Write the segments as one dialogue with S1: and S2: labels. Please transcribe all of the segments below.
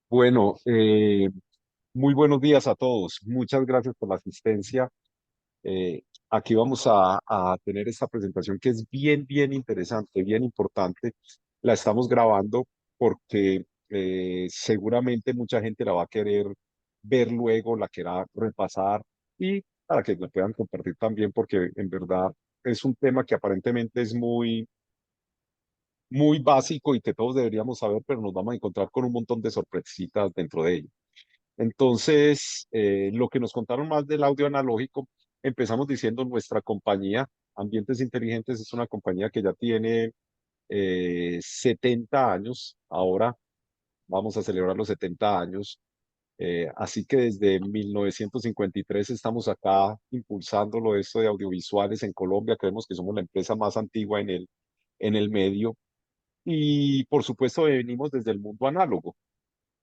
S1: Bueno, muy buenos días a todos. Muchas gracias por la asistencia. Aquí vamos a tener esta presentación que es bien interesante, bien importante. La estamos grabando porque seguramente mucha gente la va a querer ver luego, la querrá repasar y para que la puedan compartir también porque en verdad es un tema que aparentemente es muy básico y que todos deberíamos saber, pero nos vamos a encontrar con un montón de sorpresitas dentro de ello. Entonces, lo que nos contaron más del audio analógico, empezamos diciendo nuestra compañía, Ambientes Inteligentes, es una compañía que ya tiene 70 años. Ahora vamos a celebrar los 70 años. Así que desde 1953 estamos acá impulsando esto de audiovisuales en Colombia. Creemos que somos la empresa más antigua en el medio. Y por supuesto venimos desde el mundo análogo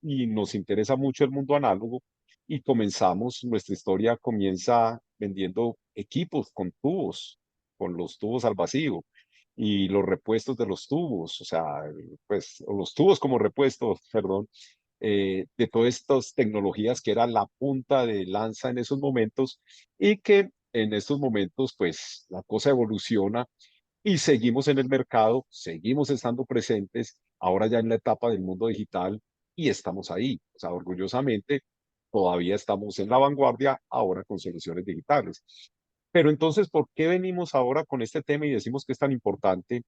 S1: y nos interesa mucho el mundo análogo y nuestra historia comienza vendiendo equipos con tubos, con los tubos al vacío y los repuestos de los tubos, o sea, pues o los tubos como repuestos, perdón, de todas estas tecnologías que era la punta de lanza en esos momentos y que en estos momentos pues la cosa evoluciona y seguimos en el mercado, seguimos estando presentes, ahora ya en la etapa del mundo digital y estamos ahí. O sea, orgullosamente, todavía estamos en la vanguardia, ahora con soluciones digitales. Pero entonces, ¿por qué venimos ahora con este tema y decimos que es tan importante?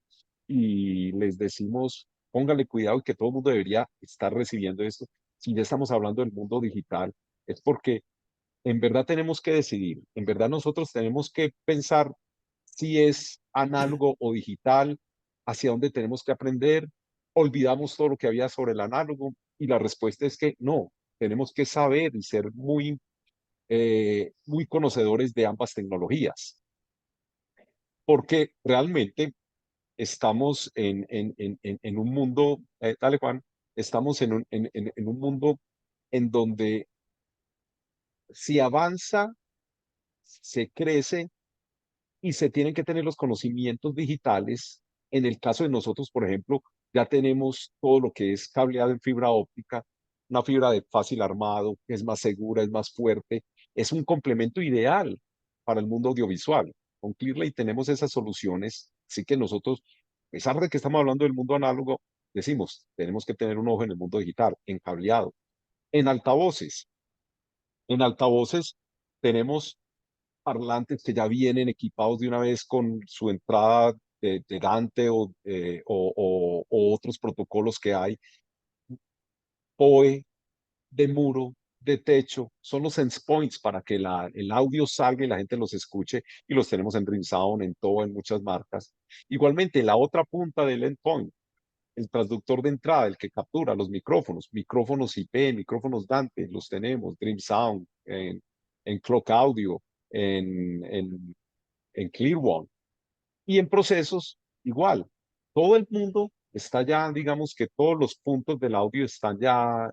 S1: Y les decimos, póngale cuidado y que todo el mundo debería estar recibiendo esto. Si ya estamos hablando del mundo digital, es porque en verdad tenemos que decidir, en verdad nosotros tenemos que pensar si es análogo o digital, hacia dónde tenemos que aprender, olvidamos todo lo que había sobre el análogo y la respuesta es que no, tenemos que saber y ser muy conocedores de ambas tecnologías, porque realmente estamos en un mundo, dale Juan, estamos en un mundo en donde si avanza, se crece y se tienen que tener los conocimientos digitales. En el caso de nosotros, por ejemplo, ya tenemos todo lo que es cableado en fibra óptica, una fibra de fácil armado, que es más segura, es más fuerte, es un complemento ideal para el mundo audiovisual. Con Clearlight tenemos esas soluciones, así que nosotros, a pesar de que estamos hablando del mundo análogo, decimos, tenemos que tener un ojo en el mundo digital, en cableado, en altavoces. En altavoces tenemos parlantes que ya vienen equipados de una vez con su entrada de Dante o otros protocolos que hay, PoE, de muro, de techo, son los sense points para que el audio salga y la gente los escuche y los tenemos en Rimsound, en todo, en muchas marcas. Igualmente, la otra punta del endpoint, el transductor de entrada, el que captura los micrófonos, micrófonos IP, micrófonos Dante, los tenemos, Dream Sound, en Clock Audio, en Clear One. Y en procesos, igual. Todo el mundo está ya, digamos que todos los puntos del audio están ya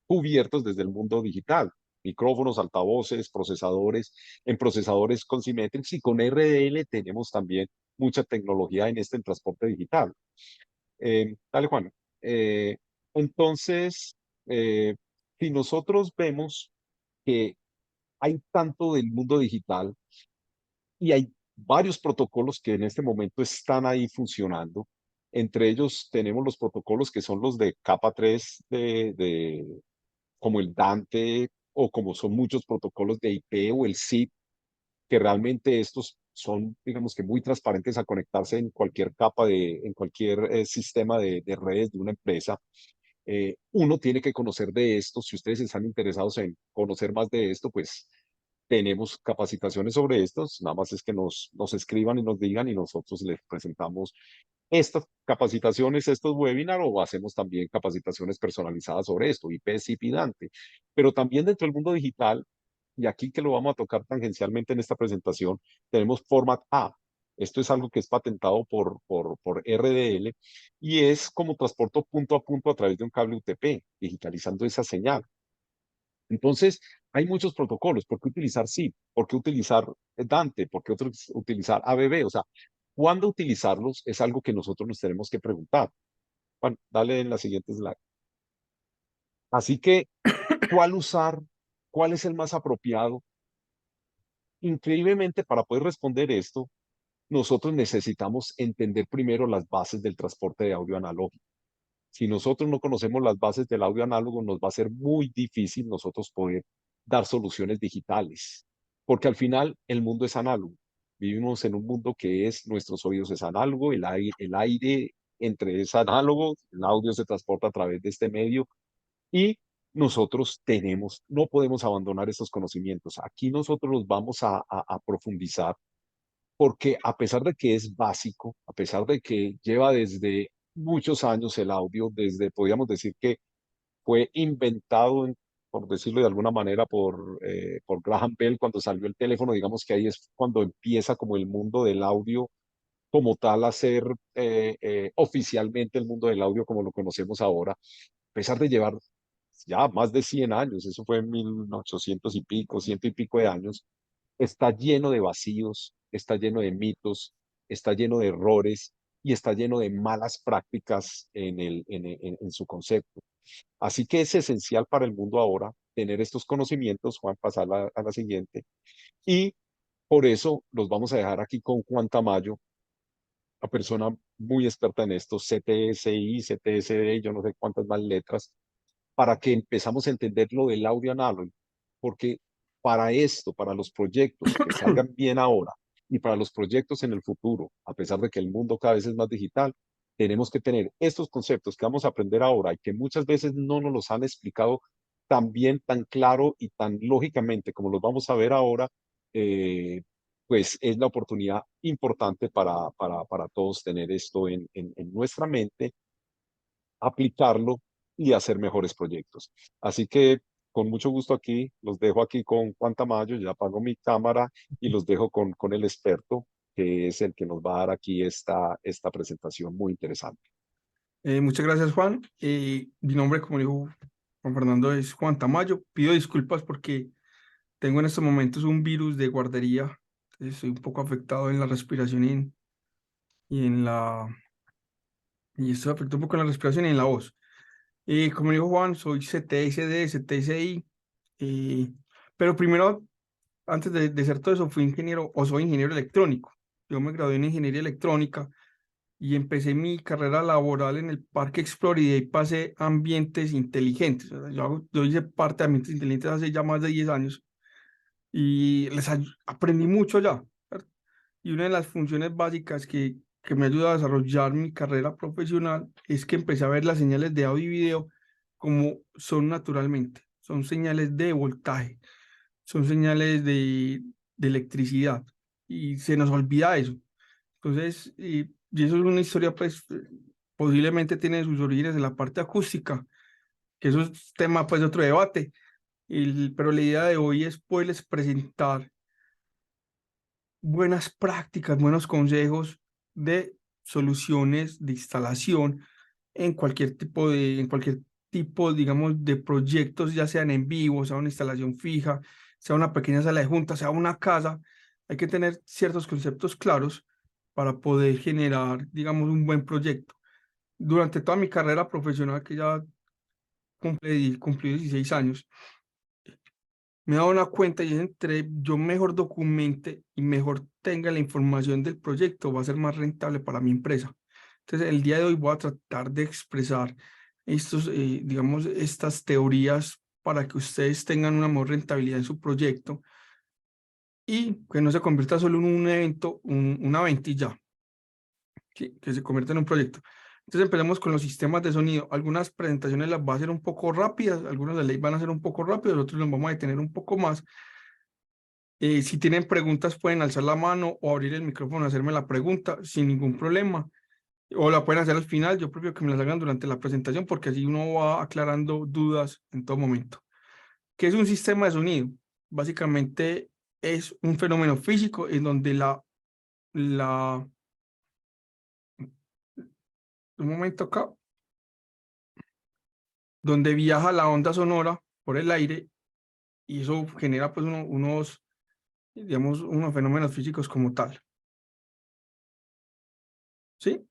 S1: cubiertos desde el mundo digital. Micrófonos, altavoces, procesadores. En procesadores con Symmetrix y con RDL tenemos también mucha tecnología en transporte digital. Dale, Juan. Eh, entonces, eh, si nosotros vemos que hay tanto del mundo digital, y hay varios protocolos que en este momento están ahí funcionando. Entre ellos tenemos los protocolos que son los de capa 3 como el Dante o como son muchos protocolos de IP o el SIP, que realmente estos son, digamos que muy transparentes a conectarse en cualquier en cualquier sistema de redes de una empresa. Uno tiene que conocer de esto. Si ustedes están interesados en conocer más de esto, pues tenemos capacitaciones sobre estos, nada más es que nos escriban y nos digan y nosotros les presentamos estas capacitaciones, estos webinars o hacemos también capacitaciones personalizadas sobre esto, IP, SIP y Dante. Pero también dentro del mundo digital, y aquí que lo vamos a tocar tangencialmente en esta presentación, tenemos Format A. Esto es algo que es patentado por RDL y es como transporto punto a punto a través de un cable UTP, digitalizando esa señal. Entonces, hay muchos protocolos. ¿Por qué utilizar SIP? ¿Por qué utilizar Dante? ¿Por qué utilizar ABB? O sea, ¿cuándo utilizarlos? Es algo que nosotros nos tenemos que preguntar. Juan, dale en la siguiente slide. Así que, ¿cuál usar? ¿Cuál es el más apropiado? Increíblemente, para poder responder esto, nosotros necesitamos entender primero las bases del transporte de audio analógico. Si nosotros no conocemos las bases del audio análogo, nos va a ser muy difícil nosotros poder dar soluciones digitales, porque al final el mundo es análogo. Vivimos en un mundo que es, nuestros oídos es análogo, el aire entre es análogo, el audio se transporta a través de este medio y nosotros tenemos, no podemos abandonar estos conocimientos. Aquí nosotros los vamos a profundizar porque a pesar de que es básico, a pesar de que lleva desde muchos años el audio, desde, podríamos decir que fue inventado, por decirlo de alguna manera, por Graham Bell cuando salió el teléfono, digamos que ahí es cuando empieza como el mundo del audio como tal a ser oficialmente el mundo del audio como lo conocemos ahora, a pesar de llevar ya más de 100 años, eso fue en 1800 y pico, ciento y pico de años, está lleno de vacíos, está lleno de mitos, está lleno de errores y está lleno de malas prácticas en su concepto. Así que es esencial para el mundo ahora tener estos conocimientos, Juan, pasar a la siguiente. Y por eso los vamos a dejar aquí con Juan Tamayo, una persona muy experta en esto, CTSI, CTSD, yo no sé cuántas más letras, para que empezamos a entender lo del audio análogo, porque para esto, para los proyectos que salgan bien ahora y para los proyectos en el futuro, a pesar de que el mundo cada vez es más digital, tenemos que tener estos conceptos que vamos a aprender ahora y que muchas veces no nos los han explicado tan bien, tan claro y tan lógicamente como los vamos a ver ahora, eh, pues es la oportunidad importante para todos tener esto en nuestra mente, aplicarlo y hacer mejores proyectos. Así que con mucho gusto aquí, los dejo aquí con Juan Tamayo, ya apago mi cámara y los dejo con el experto, que es el que nos va a dar aquí esta presentación muy interesante.
S2: Muchas gracias, Juan. Mi nombre, como dijo Juan Fernando, es Juan Tamayo. Pido disculpas porque tengo en estos momentos un virus de guardería. Estoy un poco afectado en la respiración y en la... Y esto afecta un poco en la respiración y en la voz. Como dijo Juan, soy CTSD, CTSI. eh, pero primero, antes de ser todo eso, fui ingeniero o soy ingeniero electrónico. Yo me gradué en ingeniería electrónica y empecé mi carrera laboral en el Parque Explore y de ahí pasé a ambientes inteligentes. O sea, yo hice parte de ambientes inteligentes hace ya más de 10 años y aprendí mucho ya, ¿cierto? Y una de las funciones básicas que me ayuda a desarrollar mi carrera profesional es que empecé a ver las señales de audio y video como son naturalmente. Son señales de voltaje, son señales de electricidad y se nos olvida eso. Entonces, y eso es una historia, pues, posiblemente tiene sus orígenes en la parte acústica, que eso es tema, pues, de otro debate. Pero la idea de hoy es poderles presentar buenas prácticas, buenos consejos de soluciones de instalación en cualquier tipo, digamos, de proyectos, ya sean en vivo, sea una instalación fija, sea una pequeña sala de junta, sea una casa. Hay que tener ciertos conceptos claros para poder generar, digamos, un buen proyecto. Durante toda mi carrera profesional, que ya cumplí 16 años, me he dado una cuenta y es entre yo mejor documente y mejor tenga la información del proyecto, va a ser más rentable para mi empresa. Entonces, el día de hoy voy a tratar de expresar digamos, estas teorías para que ustedes tengan una mejor rentabilidad en su proyecto y que no se convierta solo en un evento, una venta y ya, que se convierta en un proyecto. Entonces empecemos con los sistemas de sonido. Algunas presentaciones las va a hacer un poco rápidas, algunas de ley van a ser un poco rápidas, otros los vamos a detener un poco más. Si tienen preguntas, pueden alzar la mano o abrir el micrófono y hacerme la pregunta sin ningún problema. O la pueden hacer al final, yo prefiero que me las hagan durante la presentación porque así uno va aclarando dudas en todo momento. ¿Qué es un sistema de sonido? Básicamente es un fenómeno físico en donde un momento acá, donde viaja la onda sonora por el aire y eso genera pues digamos, unos fenómenos físicos como tal. ¿Sí?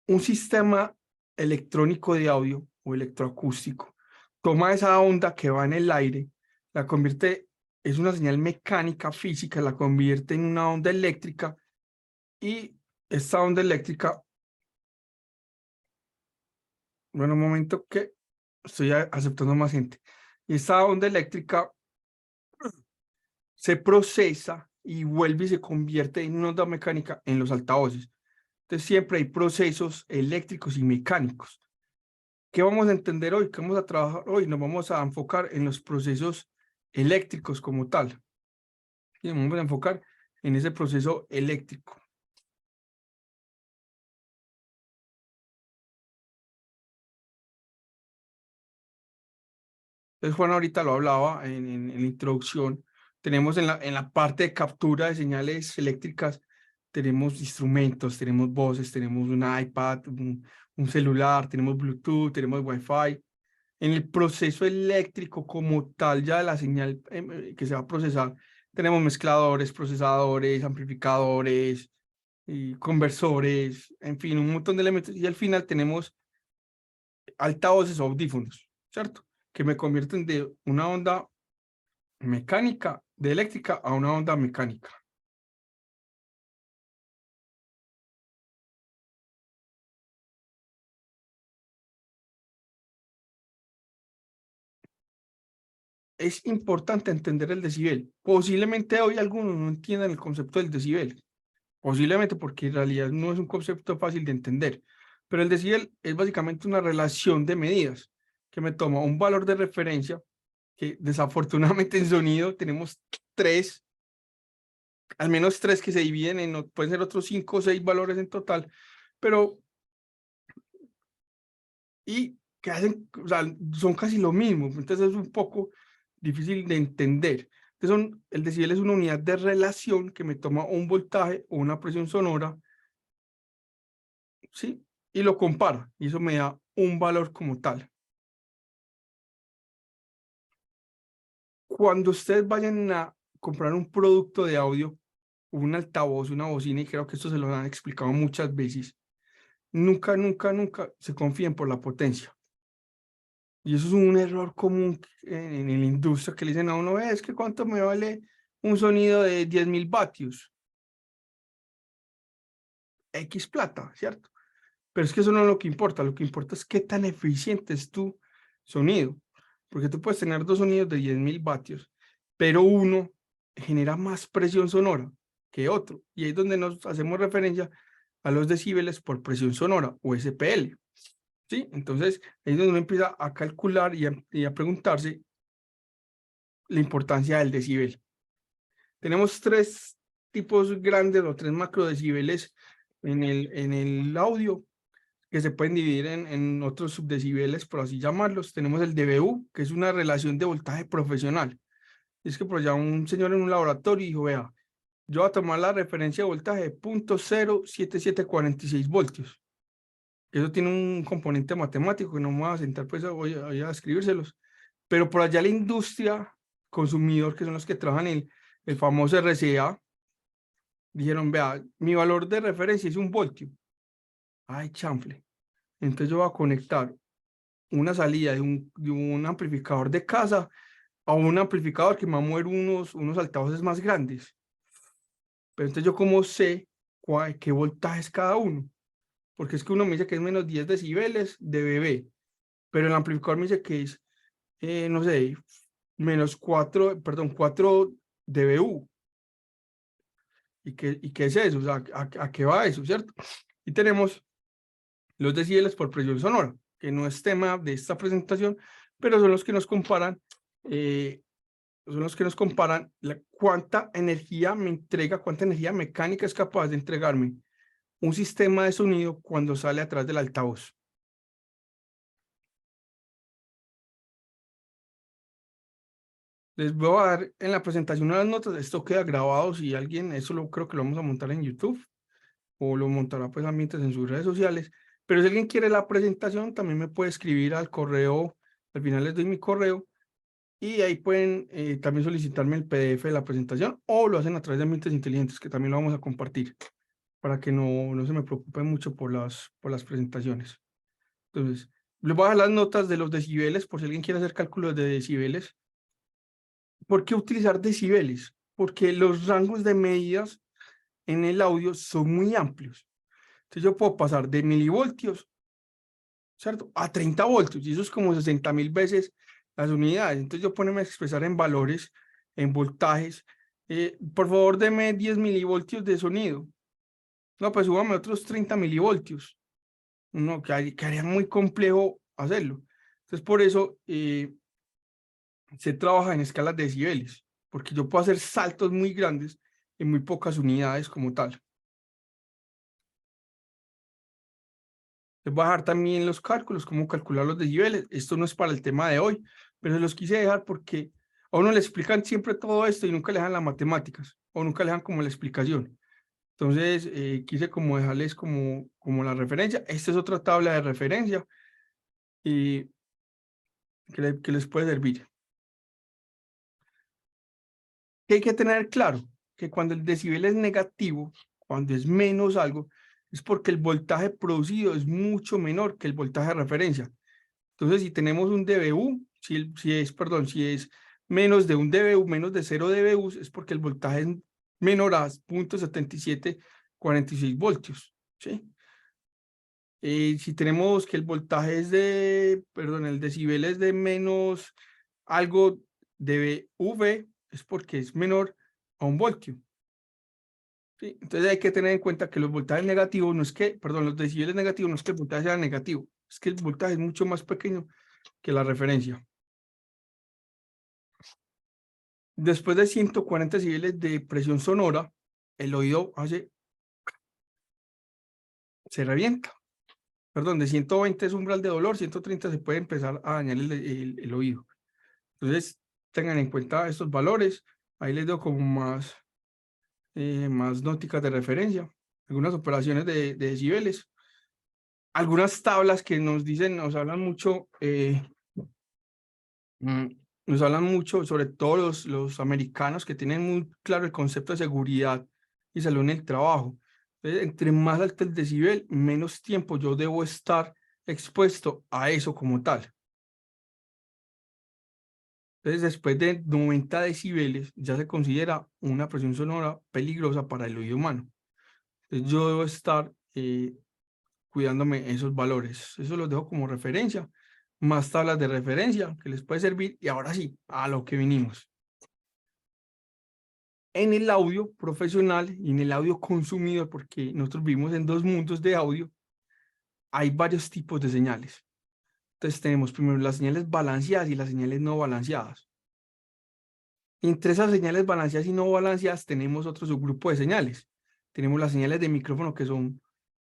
S2: Un sistema electrónico de audio o electroacústico toma esa onda que va en el aire, la convierte, es una señal mecánica, física, la convierte en una onda eléctrica y esta onda eléctrica, bueno, un momento que estoy aceptando más gente, esta onda eléctrica se procesa y vuelve y se convierte en una onda mecánica en los altavoces. Entonces siempre hay procesos eléctricos y mecánicos. ¿Qué vamos a entender hoy? ¿Qué vamos a trabajar hoy? Nos vamos a enfocar en los procesos eléctricos como tal. Y nos vamos a enfocar en ese proceso eléctrico. Entonces Juan ahorita lo hablaba en la introducción. Tenemos en la parte de captura de señales eléctricas, tenemos instrumentos, tenemos voces, tenemos un iPad, un celular, tenemos Bluetooth, tenemos Wi-Fi. En el proceso eléctrico como tal, ya de la señal que se va a procesar, tenemos mezcladores, procesadores, amplificadores, y conversores, en fin, un montón de elementos. Y al final tenemos altavoces o audífonos, ¿cierto? Que me convierten de una onda mecánica, de eléctrica, a una onda mecánica. Es importante entender el decibel. Posiblemente hoy algunos no entiendan el concepto del decibel. Posiblemente porque en realidad no es un concepto fácil de entender. Pero el decibel es básicamente una relación de medidas que me toma un valor de referencia que desafortunadamente en sonido tenemos tres, al menos tres que se dividen en, pueden ser otros 5 o 6 valores en total, pero, y que hacen, o sea, son casi lo mismo, entonces es un poco difícil de entender. Entonces el decibel es una unidad de relación que me toma un voltaje o una presión sonora, ¿sí? Y lo compara, y eso me da un valor como tal. Cuando ustedes vayan a comprar un producto de audio, un altavoz, una bocina, y creo que esto se lo han explicado muchas veces, nunca, nunca, nunca se confíen por la potencia. Y eso es un error común en la industria que le dicen a uno, es que cuánto me vale un sonido de 10.000 vatios. X plata, ¿cierto? Pero es que eso no es lo que importa es qué tan eficiente es tu sonido. Porque tú puedes tener dos sonidos de 10.000 vatios, pero uno genera más presión sonora que otro. Y ahí es donde nos hacemos referencia a los decibeles por presión sonora o SPL. ¿Sí? Entonces, ahí es donde uno empieza a calcular y a preguntarse la importancia del decibel. Tenemos tres tipos grandes o tres macrodecibeles en el audio que se pueden dividir en otros subdecibeles, por así llamarlos. Tenemos el dBu, que es una relación de voltaje profesional. Es que por allá un señor en un laboratorio dijo, vea, yo voy a tomar la referencia de voltaje de 0.7746 voltios. Eso tiene un componente matemático que no me voy a sentar pues hoy a escribírselos. Pero por allá la industria, consumidor, que son los que trabajan el famoso RCA, dijeron, vea, mi valor de referencia es 1 voltio. Ay, chanfle. Entonces yo voy a conectar una salida de un amplificador de casa a un amplificador que me va a mover unos altavoces más grandes. Pero entonces yo cómo sé qué voltaje es cada uno. Porque es que uno me dice que es menos 10 decibeles de bebé, pero el amplificador me dice que es, no sé, menos 4, perdón, 4 dBu. ¿Y qué es eso? O sea, ¿a qué va eso, cierto? Y tenemos los decibeles por presión sonora, que no es tema de esta presentación, pero son los que nos comparan, cuánta energía me entrega, cuánta energía mecánica es capaz de entregarme un sistema de sonido cuando sale atrás del altavoz. Les voy a dar en la presentación unas notas, esto queda grabado, si alguien, eso creo que lo vamos a montar en YouTube, o lo montará pues ambientes en sus redes sociales, pero si alguien quiere la presentación, también me puede escribir al correo, al final les doy mi correo, y ahí pueden también solicitarme el PDF de la presentación, o lo hacen a través de ambientes inteligentes, que también lo vamos a compartir, para que no se me preocupen mucho por las presentaciones. Entonces, Les voy a dar las notas de los decibeles por si alguien quiere hacer cálculos de decibeles. ¿Por qué utilizar decibeles? Porque los rangos de medidas en el audio son muy amplios. Entonces yo puedo pasar de milivoltios, ¿cierto?, a 30 voltios, y eso es como 60.000 veces las unidades. Entonces yo ponerme a expresar en valores, en voltajes. Por favor, deme 10 milivoltios de sonido. No, pues súbame otros 30 milivoltios. No, quedaría muy complejo hacerlo. Entonces por eso se trabaja en escalas de decibeles, porque yo puedo hacer saltos muy grandes en muy pocas unidades como tal. Les voy a dejar también los cálculos, cómo calcular los decibeles. Esto no es para el tema de hoy, pero se los quise dejar porque a uno le explican siempre todo esto y nunca le dejan las matemáticas, o nunca le dejan como la explicación. Entonces, quise como dejarles como la referencia. Esta es otra tabla de referencia y que les puede servir. ¿Qué hay que tener claro? Que cuando el decibel es negativo, cuando es menos algo, es porque el voltaje producido es mucho menor que el voltaje de referencia. Entonces, si tenemos un dBu, si es menos de un dBu, menos de 0 dBu, es porque el voltaje es menor a 0.7746 voltios, ¿sí? Si tenemos que el voltaje es el decibel es de menos algo dBV, es porque es menor a un voltio, ¿sí? Entonces hay que tener en cuenta que los voltajes negativos no es que, los decibeles negativos no es que el voltaje sea negativo, es que el voltaje es mucho más pequeño que la referencia. Después de 140 decibeles de presión sonora, el oído se revienta. Perdón, de 120 es umbral de dolor, 130 se puede empezar a dañar el oído. Entonces, tengan en cuenta estos valores. Ahí les doy como más nóticas de referencia, algunas operaciones de decibeles, algunas tablas que nos dicen, nos hablan mucho, sobre todo los americanos, que tienen muy claro el concepto de seguridad y salud en el trabajo. Entonces, entre más alto el decibel, menos tiempo yo debo estar expuesto a eso como tal. Entonces, después de 90 decibeles, ya se considera una presión sonora peligrosa para el oído humano. Entonces, yo debo estar cuidándome esos valores. Eso los dejo como referencia. Más tablas de referencia que les puede servir. Y ahora sí, a lo que vinimos. En el audio profesional y en el audio consumidor, porque nosotros vivimos en dos mundos de audio, hay varios tipos de señales. Entonces tenemos primero las señales balanceadas y las señales no balanceadas. Entre esas señales balanceadas y no balanceadas tenemos otro subgrupo de señales. Tenemos las señales de micrófono que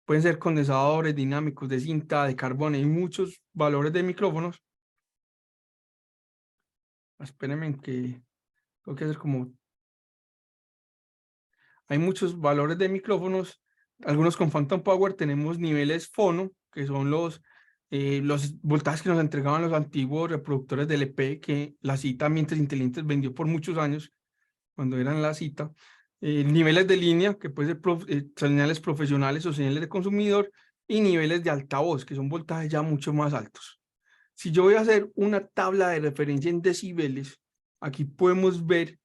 S2: pueden ser condensadores, dinámicos, de cinta, de carbón, hay muchos valores de micrófonos. Espérenme que tengo que hacer como... Hay muchos valores de micrófonos, algunos con Phantom Power. Tenemos niveles fono, que son los voltajes que nos entregaban los antiguos reproductores de LP, que la Cita Mientes Inteligentes vendió por muchos años, cuando eran la Cita. Niveles de línea, que pueden ser señales profesionales o señales de consumidor, y niveles de altavoz, que son voltajes ya mucho más altos. Si yo voy a hacer una tabla de referencia en decibeles, aquí podemos ver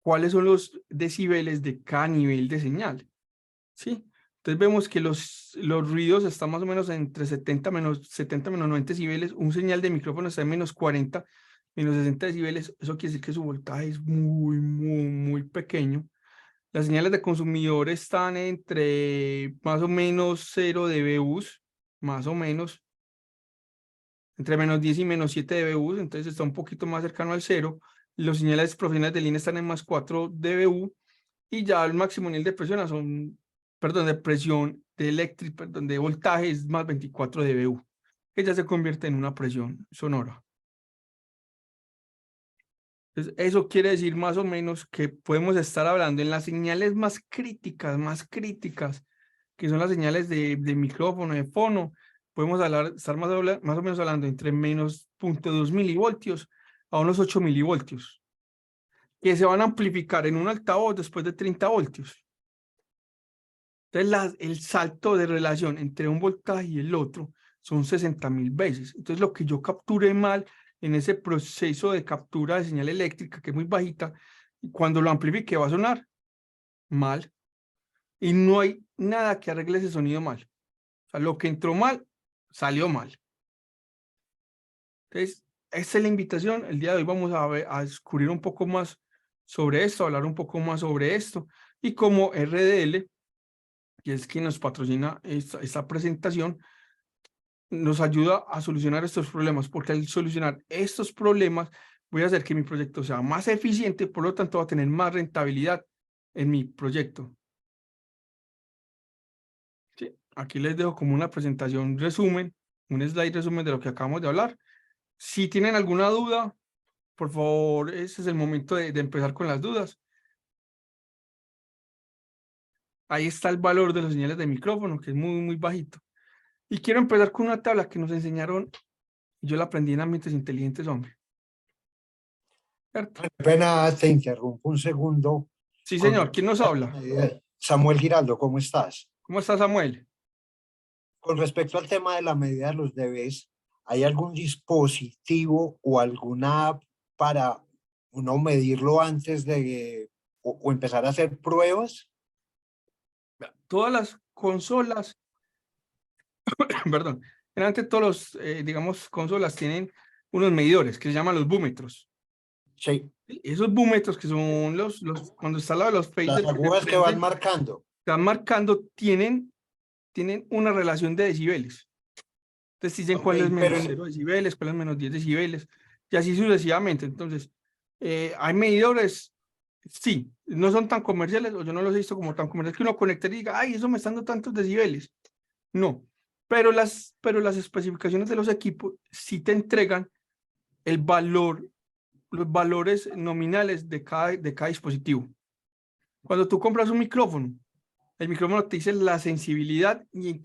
S2: cuáles son los decibeles de cada nivel de señal, ¿sí? Entonces vemos que los ruidos están más o menos entre 70 menos 90 decibeles, un señal de micrófono está en menos 40, menos 60 decibeles, eso quiere decir que su voltaje es muy pequeño. Las señales de consumidor están entre más o menos 0 dBus, más o menos, entre menos 10 y menos 7 dBu, entonces está un poquito más cercano al 0. Los señales profesionales de línea están en más 4 dBu y ya el máximo nivel de presión de presión de voltaje es más 24 dBu, que ya se convierte en una presión sonora. Entonces, eso quiere decir más o menos que podemos estar hablando en las señales más críticas, que son las señales de micrófono, de fono. Podemos estar más o menos hablando entre menos 0.2 milivoltios a unos 8 milivoltios, que se van a amplificar en un altavoz después de 30 voltios. Entonces, el salto de relación entre un voltaje y el otro son 60.000 veces. Entonces lo que yo capturé mal en ese proceso de captura de señal eléctrica, que es muy bajita, cuando lo amplifique va a sonar mal. Y no hay nada que arregle ese sonido mal. O sea, lo que entró mal, salió mal. Entonces, esta es la invitación. El día de hoy vamos a descubrir un poco más sobre esto, hablar un poco más sobre esto. Y como RDL, que es quien nos patrocina esta presentación, nos ayuda a solucionar estos problemas, porque al solucionar estos problemas voy a hacer que mi proyecto sea más eficiente, por lo tanto va a tener más rentabilidad en mi proyecto. Sí, aquí les dejo como una presentación resumen, un slide resumen de lo que acabamos de hablar. Si tienen alguna duda, por favor, ese es el momento de empezar con las dudas. Ahí está el valor de las señales de micrófono, que es muy, muy bajito. Y quiero empezar con una tabla que nos enseñaron, yo la aprendí en Ambientes Inteligentes, hombre. ¿Cierto?
S3: Qué pena, te interrumpo un segundo.
S2: Sí, señor. ¿Quién nos habla?
S3: Samuel Giraldo, ¿cómo estás?
S2: ¿Cómo está, Samuel?
S3: Con respecto al tema de la medida de los dBs, ¿hay algún dispositivo o alguna app para uno medirlo antes de o empezar a hacer pruebas?
S2: Todas las consolas, perdón, generalmente todos los, digamos, consolas tienen unos medidores que se llaman los búmetros.
S3: Sí,
S2: Esos búmetros que son cuando está al lado de los
S3: las
S2: faders
S3: agujas que van marcando.
S2: están marcando, tienen una relación de decibeles. Entonces dicen
S3: Ok,
S2: cuál es
S3: pero
S2: menos 0 decibeles, cuál es menos 10 decibeles, y así sucesivamente. Entonces, hay medidores, sí, no son tan comerciales, o yo no los he visto como tan comerciales, que uno conecte y diga, ay, eso me están dando tantos decibeles. No, pero las especificaciones de los equipos sí te entregan el valor, los valores nominales de cada dispositivo. Cuando tú compras un micrófono, el micrófono te dice la sensibilidad y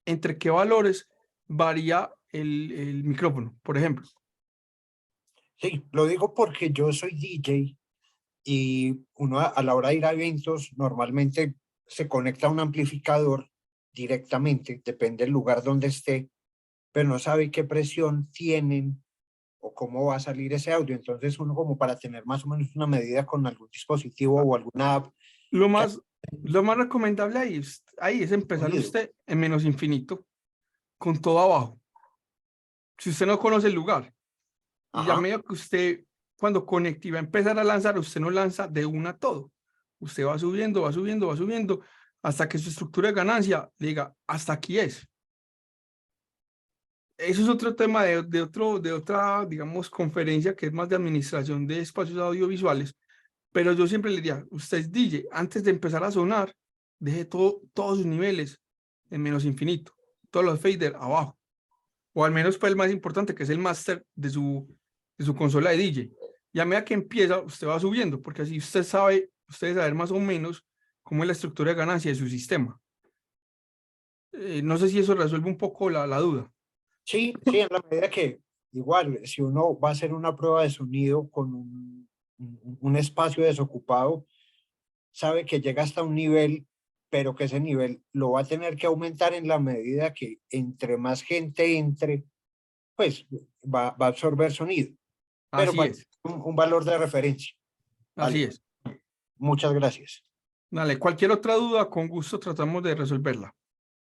S2: entre qué valores varía el micrófono, por ejemplo.
S3: sí, lo digo porque yo soy DJ y uno a la hora de ir a eventos normalmente se conecta a un amplificador directamente, depende del lugar donde esté, pero no sabe qué presión tienen o cómo va a salir ese audio. Entonces uno como para tener más o menos una medida con algún dispositivo o alguna app.
S2: Lo más recomendable ahí es empezar
S3: Sonido.
S2: usted en menos infinito, con todo abajo. Si usted no conoce el lugar, y ya
S3: Ajá.
S2: medio que usted, cuando conecte y va a empezar a lanzar, usted no lanza de una todo. Usted va subiendo, va subiendo, va subiendo, hasta que su estructura de ganancia diga, hasta aquí es. Eso es otro tema de otra, digamos, conferencia que es más de administración de espacios audiovisuales. Pero yo siempre le diría, usted es DJ, antes de empezar a sonar, deje todos sus niveles en menos infinito, todos los faders abajo. O al menos para el más importante, que es el master de su consola de DJ. Y a medida que empieza, usted va subiendo, porque así usted debe saber más o menos cómo es la estructura de ganancia de su sistema. No sé si eso resuelve un poco la duda.
S3: Sí, sí, en la medida que igual, si uno va a hacer una prueba de sonido con un espacio desocupado, sabe que llega hasta un nivel, pero que ese nivel lo va a tener que aumentar en la medida que entre más gente entre, pues va a absorber sonido, pero
S2: Así
S3: para
S2: es,
S3: un valor de referencia.
S2: así
S3: Vale,
S2: es.
S3: muchas gracias.
S2: Dale, cualquier otra duda, con gusto tratamos de resolverla.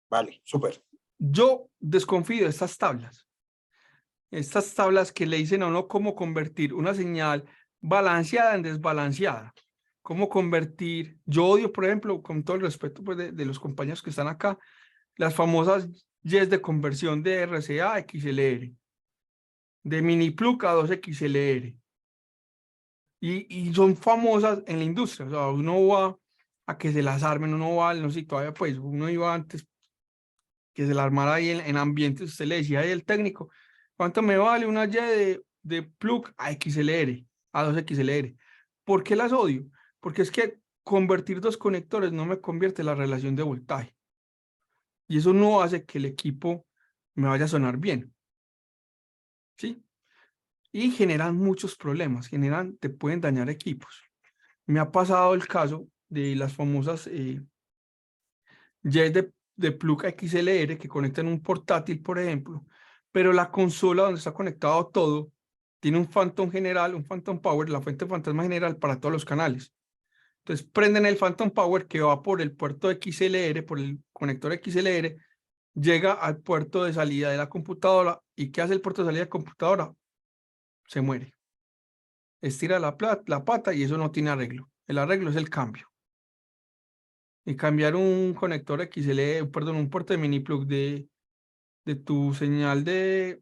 S3: Vale, súper.
S2: Yo desconfío de estas tablas que le dicen a uno cómo convertir una señal balanceada en desbalanceada. Cómo convertir, yo odio, por ejemplo, con todo el respeto pues, de los compañeros que están acá, las famosas Yes de conversión de RCA a XLR, de mini plug a 2XLR. Y son famosas en la industria. O sea, uno va a que se las armen, uno va, no sé si todavía pues, uno iba antes que se la armara ahí en ambientes, usted le decía ahí el técnico, ¿cuánto me vale una Y de plug a XLR, a 2XLR? ¿Por qué las odio? Porque es que convertir dos conectores no me convierte la relación de voltaje. Y eso no hace que el equipo me vaya a sonar bien. ¿Sí? Y generan muchos problemas, te pueden dañar equipos. Me ha pasado el caso de las famosas Y de plug XLR que conecta en un portátil, por ejemplo, pero la consola donde está conectado todo tiene un Phantom general, un Phantom Power, la fuente fantasma general para todos los canales. Entonces prenden el Phantom Power que va por el puerto XLR, por el conector XLR, llega al puerto de salida de la computadora. ¿Y qué hace el puerto de salida de la computadora? Se muere. Estira la pata y eso no tiene arreglo. El arreglo es el cambio. Y cambiar un conector XLR, perdón, un puerto de mini plug de tu señal de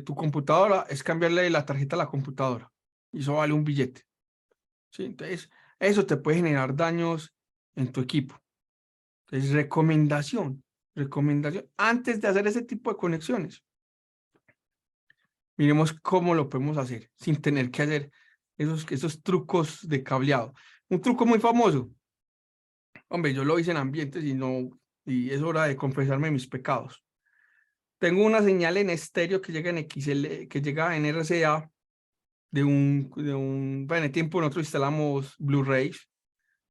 S2: tu computadora es cambiarle la tarjeta a la computadora. Y eso vale un billete. ¿Sí? Entonces, eso te puede generar daños en tu equipo. Entonces, recomendación, antes de hacer ese tipo de conexiones, miremos cómo lo podemos hacer sin tener que hacer esos trucos de cableado. Un truco muy famoso, hombre, yo lo hice en ambientes y es hora de confesarme mis pecados. Tengo una señal en estéreo que llega en XL, que llega en RCA bueno, en el tiempo nosotros instalamos Blu-rays,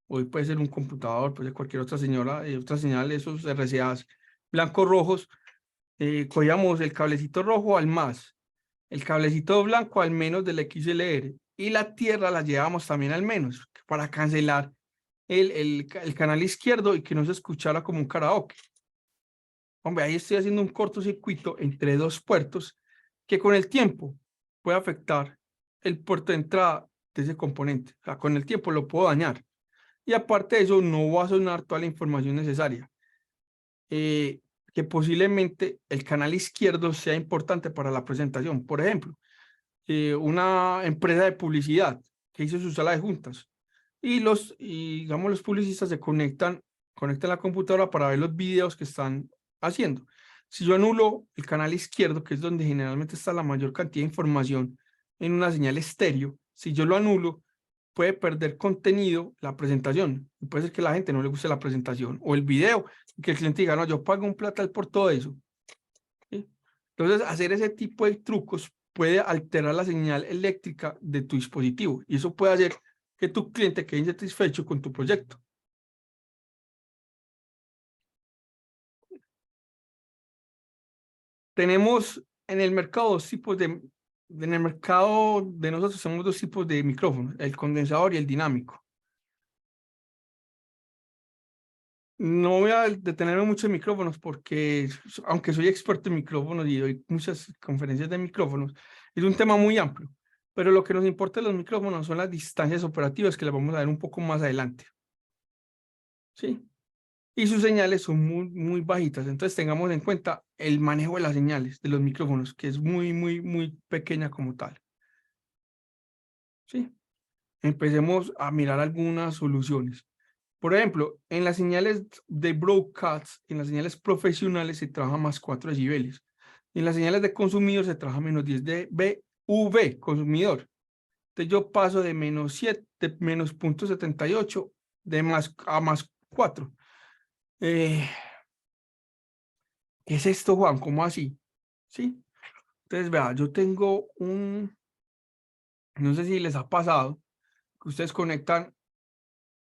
S2: hoy puede ser un computador, puede ser cualquier otra señal, esos RCAs blancos rojos, cogíamos el cablecito rojo al más, el cablecito blanco al menos del XLR y la tierra la llevábamos también al menos para cancelar el canal izquierdo y que no se escuchara como un karaoke. Hombre, ahí estoy haciendo un cortocircuito entre dos puertos que con el tiempo puede afectar el puerto de entrada de ese componente. O sea, con el tiempo lo puedo dañar. Y aparte de eso, no va a sonar toda la información necesaria. Que posiblemente el canal izquierdo sea importante para la presentación. Por ejemplo, una empresa de publicidad que hizo su sala de juntas y digamos, los publicistas se conectan la computadora para ver los videos que están haciendo. Si yo anulo el canal izquierdo, que es donde generalmente está la mayor cantidad de información en una señal estéreo, si yo lo anulo, puede perder contenido la presentación. Y puede ser que a la gente no le guste la presentación o el video, y que el cliente diga, no, yo pago un platal por todo eso. ¿Sí? Entonces, hacer ese tipo de trucos puede alterar la señal eléctrica de tu dispositivo y eso puede hacer que tu cliente quede insatisfecho con tu proyecto. Tenemos en el mercado en el mercado de nosotros tenemos dos tipos de micrófonos, el condensador y el dinámico. No voy a detenerme mucho en micrófonos porque, aunque soy experto en micrófonos y doy muchas conferencias de micrófonos, es un tema muy amplio. Pero lo que nos importa de los micrófonos son las distancias operativas que las vamos a ver un poco más adelante. ¿Sí? Y sus señales son muy bajitas. Entonces tengamos en cuenta el manejo de las señales de los micrófonos, que es muy pequeña como tal. ¿Sí? Empecemos a mirar algunas soluciones. Por ejemplo, en las señales de broadcast, en las señales profesionales se trabaja más 4 decibeles. En las señales de consumidor se trabaja menos 10 dB, consumidor. Entonces yo paso de menos 7, de menos 0.78 a más 4. ¿Qué es esto, Juan? ¿Cómo así? ¿Sí? Entonces, vea, yo tengo no sé si les ha pasado, que ustedes conectan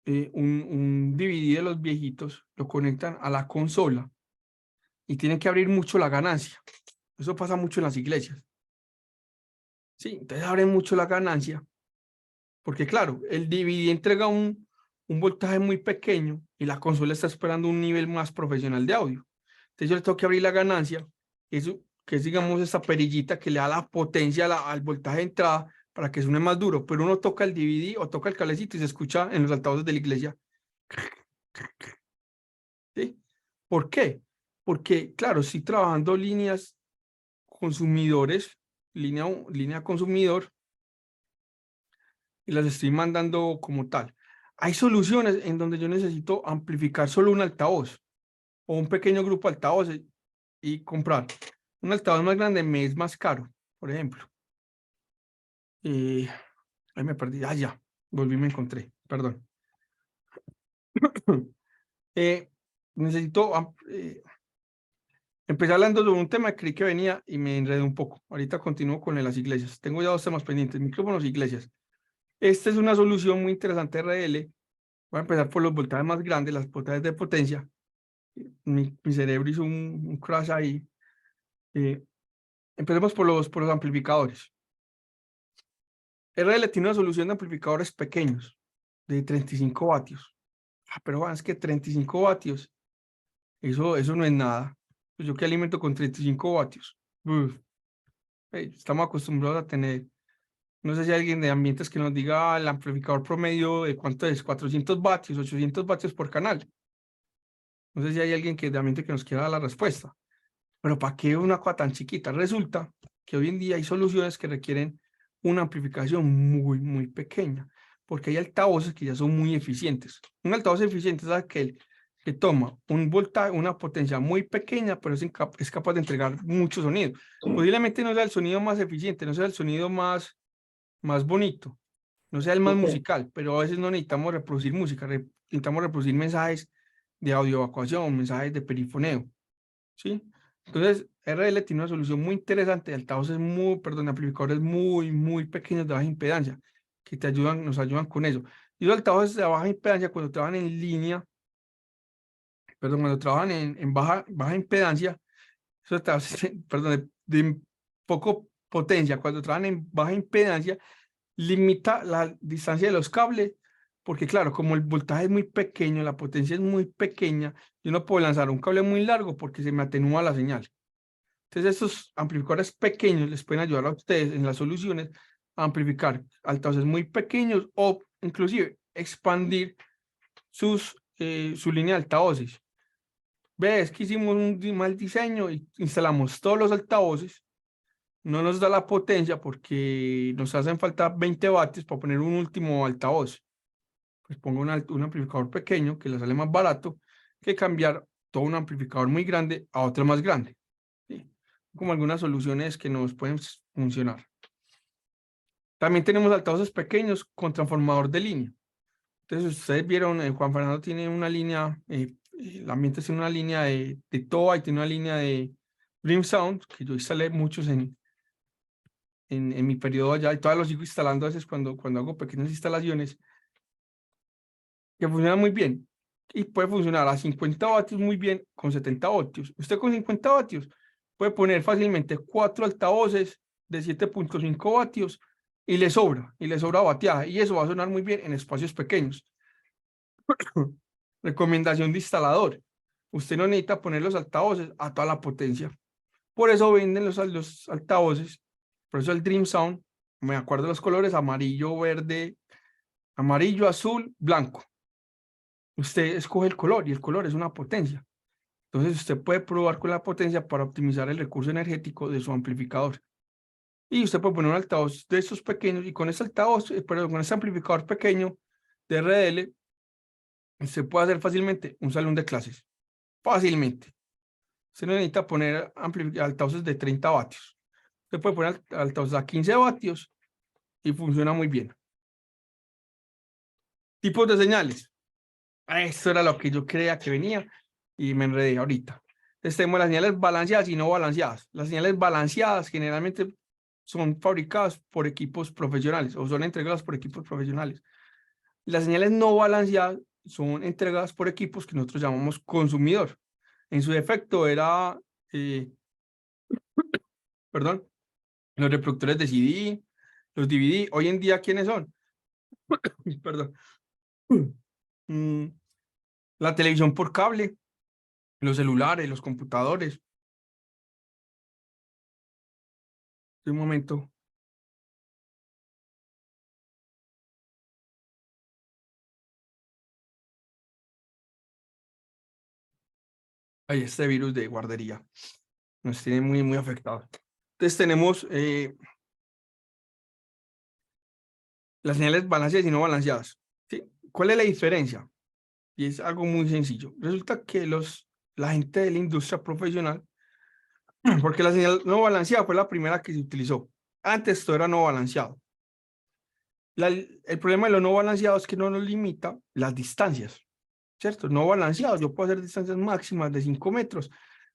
S2: un DVD de los viejitos, lo conectan a la consola y tienen que abrir mucho la ganancia. Eso pasa mucho en las iglesias. Sí, entonces abren mucho la ganancia, porque claro, el DVD entrega un voltaje muy pequeño y la consola está esperando un nivel más profesional de audio. Entonces yo le tengo que abrir la ganancia, eso, que es, digamos, esta perillita que le da la potencia al voltaje de entrada para que suene más duro, pero uno toca el DVD o toca el cablecito y se escucha en los altavoces de la iglesia. ¿Sí? ¿Por qué? Porque, claro, estoy trabajando líneas consumidores, línea consumidor, y las estoy mandando como tal. Hay soluciones en donde yo necesito amplificar solo un altavoz o un pequeño grupo de altavoces y comprar un altavoz más grande me es más caro, por ejemplo. Ahí me perdí. Ya, volví, me encontré, perdón. Necesito empecé hablando de un tema, creí que venía y me enredé un poco. Ahorita continúo con las iglesias. Tengo ya 2 temas pendientes, micrófonos y iglesias. Esta es una solución muy interesante RL Voy a empezar por los voltajes más grandes, las voltajes de potencia. Mi cerebro hizo un crash ahí. Empecemos por los amplificadores. RL tiene una solución de amplificadores pequeños, de 35 vatios. Pero Juan, es que 35 vatios, eso no es nada. Pues yo qué alimento con 35 vatios. Uf. Estamos acostumbrados a tener, no sé si hay alguien de ambientes que nos diga el amplificador promedio de cuánto es, 400 vatios, 800 vatios por canal. No sé si hay alguien que de ambiente que nos quiera dar la respuesta. Pero ¿para qué una cosa tan chiquita? Resulta que hoy en día hay soluciones que requieren una amplificación muy pequeña, porque hay altavoces que ya son muy eficientes. Un altavoz eficiente es aquel que toma un voltaje, una potencia muy pequeña, pero es capaz de entregar mucho sonido. Posiblemente no sea el sonido más eficiente, no sea el sonido más bonito, no sea el más musical, pero a veces no necesitamos reproducir música, necesitamos reproducir mensajes de audio evacuación, mensajes de perifoneo, ¿sí? Entonces, RL tiene una solución muy interesante de altavoces de amplificadores muy pequeños de baja impedancia, que nos ayudan con eso. Y los altavoces de baja impedancia, cuando trabajan en línea, cuando trabajan en baja impedancia, esos altavoces, de poco potencia, cuando trabajan en baja impedancia, limita la distancia de los cables, porque claro, como el voltaje es muy pequeño, la potencia es muy pequeña, yo no puedo lanzar un cable muy largo porque se me atenúa la señal. Entonces, estos amplificadores pequeños les pueden ayudar a ustedes en las soluciones a amplificar altavoces muy pequeños o inclusive expandir su línea de altavoces. Ves que hicimos un mal diseño y instalamos todos los altavoces, no nos da la potencia porque nos hacen falta 20 vatios para poner un último altavoz. Pues pongo un amplificador pequeño que le sale más barato que cambiar todo un amplificador muy grande a otro más grande. ¿Sí? Como algunas soluciones que nos pueden funcionar. También tenemos altavoces pequeños con transformador de línea. Entonces, ustedes vieron, Juan Fernando tiene una línea, el ambiente tiene una línea de TOA y tiene una línea de Dream Sound, que yo instalé muchos en mi periodo allá, y todavía los sigo instalando a veces cuando hago pequeñas instalaciones, que funcionan muy bien. Y puede funcionar a 50 vatios muy bien con 70 vatios. Usted con 50 vatios puede poner fácilmente 4 altavoces de 7.5 vatios y le sobra bateada. Y eso va a sonar muy bien en espacios pequeños. Recomendación de instalador. Usted no necesita poner los altavoces a toda la potencia. Por eso venden los altavoces. Por eso el Dream Sound, me acuerdo de los colores amarillo, verde, amarillo, azul, blanco. Usted escoge el color y el color es una potencia. Entonces usted puede probar con la potencia para optimizar el recurso energético de su amplificador. Y usted puede poner un altavoz de estos pequeños y con ese altavoz, con ese amplificador pequeño de RL, se puede hacer fácilmente un salón de clases. Fácilmente. Usted no necesita poner altavoces de 30 vatios. Usted puede poner altavoces a 15 vatios y funciona muy bien. Tipos de señales. Esto era lo que yo creía que venía y me enredé ahorita. Entonces tenemos las señales balanceadas y no balanceadas. Las señales balanceadas generalmente son fabricadas por equipos profesionales o son entregadas por equipos profesionales. Las señales no balanceadas son entregadas por equipos que nosotros llamamos consumidor. En su defecto era, los reproductores de CD, los DVD. Hoy en día, ¿quiénes son? Perdón. La televisión por cable, los celulares, los computadores. Un momento. Hay este virus de guardería. Nos tiene muy afectados. Entonces tenemos las señales balanceadas y no balanceadas. ¿Sí? ¿Cuál es la diferencia? Y es algo muy sencillo. Resulta que la gente de la industria profesional, porque la señal no balanceada fue la primera que se utilizó. Antes esto era no balanceado. El problema de lo no balanceado es que no nos limita las distancias, ¿cierto? No balanceado, yo puedo hacer distancias máximas de 5 metros.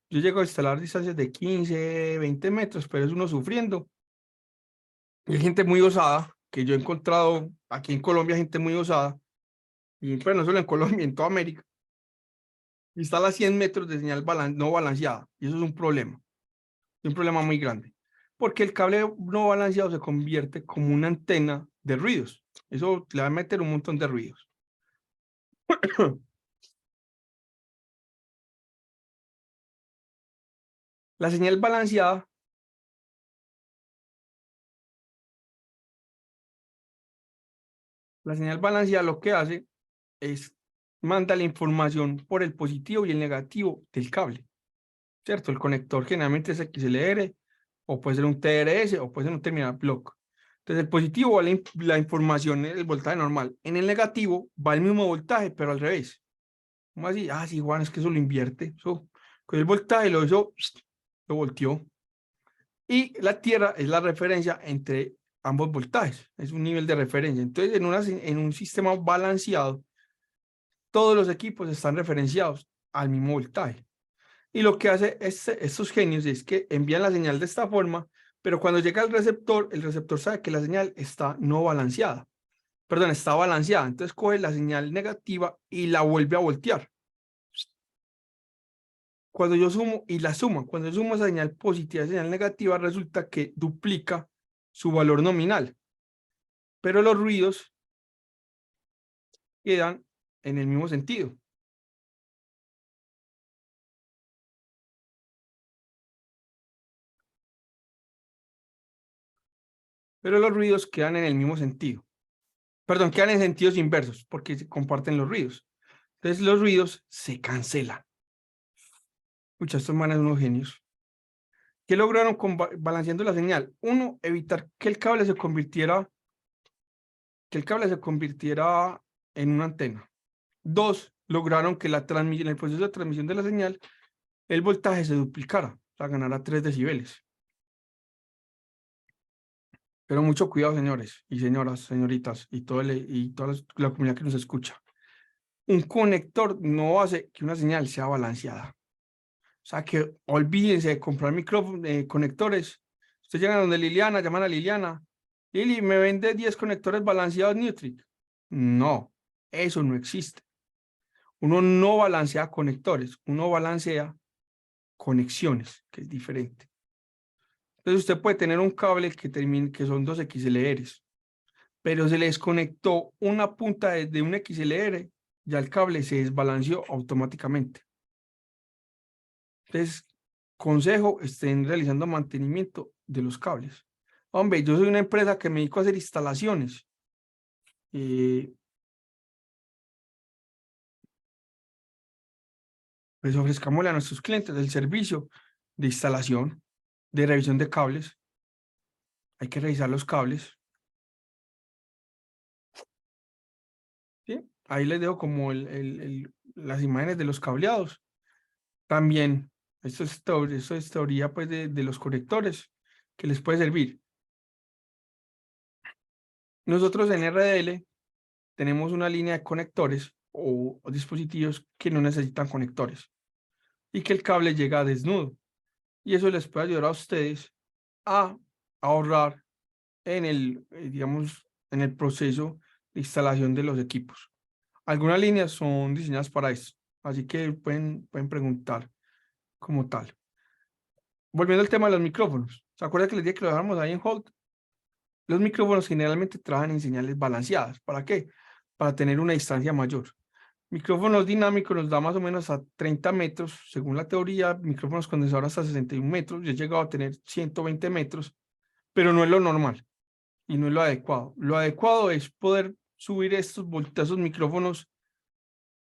S2: Yo llego a instalar distancias de 15, 20 metros, pero es uno sufriendo. Y hay gente muy osada, que yo he encontrado aquí en Colombia, gente muy osada, y pues no solo en Colombia, en toda América, instala 100 metros de señal no balanceada, y eso es un problema muy grande, porque el cable no balanceado se convierte como una antena de ruidos, eso le va a meter un montón de ruidos. La señal balanceada lo que hace es manda la información por el positivo y el negativo del cable, ¿cierto? El conector generalmente es XLR, o puede ser un TRS, o puede ser un terminal block. Entonces, el positivo va la información, el voltaje normal. En el negativo va el mismo voltaje, pero al revés. ¿Cómo así? Ah, sí, Juan, es que eso lo invierte. Eso, con el voltaje lo hizo, lo volteó. Y la tierra es la referencia entre ambos voltajes. Es un nivel de referencia. Entonces, en un sistema balanceado, todos los equipos están referenciados al mismo voltaje. Y lo que hace estos genios es que envían la señal de esta forma, pero cuando llega al receptor, el receptor sabe que la señal está no balanceada. Perdón, está balanceada. Entonces coge la señal negativa y la vuelve a voltear. Cuando yo sumo y la suma, cuando yo sumo esa señal positiva y señal negativa, resulta que duplica su valor nominal. Pero los ruidos quedan en el mismo sentido. Pero los ruidos quedan en el mismo sentido. Perdón, quedan en sentidos inversos, porque se comparten los ruidos. Entonces los ruidos se cancelan. Escucha, estos manes son unos genios. ¿Qué lograron balanceando la señal? Uno, evitar que el cable se convirtiera en una antena. Dos, lograron que en el proceso de transmisión de la señal, el voltaje se duplicara, o sea, ganara 3 decibeles. Pero mucho cuidado, señores y señoras, señoritas, y toda la comunidad que nos escucha. Un conector no hace que una señal sea balanceada. O sea, que olvídense de comprar conectores. Ustedes llegan a donde Liliana, llaman a Liliana. Lili, ¿me vende 10 conectores balanceados Newtrick? No, eso no existe. Uno no balancea conectores, uno balancea conexiones, que es diferente. Entonces usted puede tener un cable que son 2 XLRs, pero se le desconectó una punta de un XLR, ya el cable se desbalanceó automáticamente. Entonces, consejo, estén realizando mantenimiento de los cables. Hombre, yo soy una empresa que me dedico a hacer instalaciones. Pues ofrezcámosle a nuestros clientes el servicio de instalación, de revisión de cables. Hay que revisar los cables. ¿Sí? Ahí les dejo como las imágenes de los cableados. También, esto es teoría pues, de los conectores que les puede servir. Nosotros en RDL tenemos una línea de conectores o dispositivos que no necesitan conectores y que el cable llega desnudo. Y eso les puede ayudar a ustedes a ahorrar digamos, en el proceso de instalación de los equipos. Algunas líneas son diseñadas para eso, así que pueden preguntar como tal. Volviendo al tema de los micrófonos, ¿se acuerdan que les dije que lo dejamos ahí en hold? Los micrófonos generalmente trabajan en señales balanceadas. ¿Para qué? Para tener una distancia mayor. Micrófonos dinámicos nos da más o menos a 30 metros, según la teoría, micrófonos condensadores hasta 61 metros. Yo he llegado a tener 120 metros, pero no es lo normal y no es lo adecuado. Lo adecuado es poder subir esos micrófonos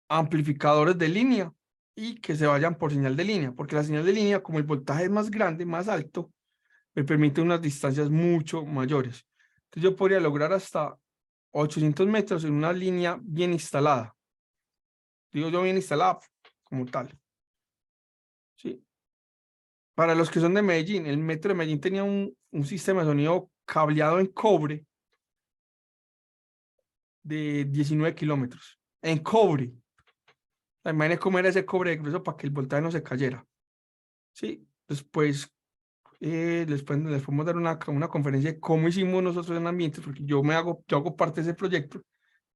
S2: a amplificadores de línea y que se vayan por señal de línea, porque la señal de línea, como el voltaje es más grande, más alto, me permite unas distancias mucho mayores. Entonces yo podría lograr hasta 800 metros en una línea bien instalada. Digo yo bien instalada como tal. ¿Sí? Para los que son de Medellín, el metro de Medellín tenía un sistema de sonido cableado en cobre de 19 kilómetros. En cobre. Imagínense cómo era ese cobre de grueso para que el voltaje no se cayera. ¿Sí? Después les podemos dar una conferencia de cómo hicimos nosotros en ambientes, porque yo hago parte de ese proyecto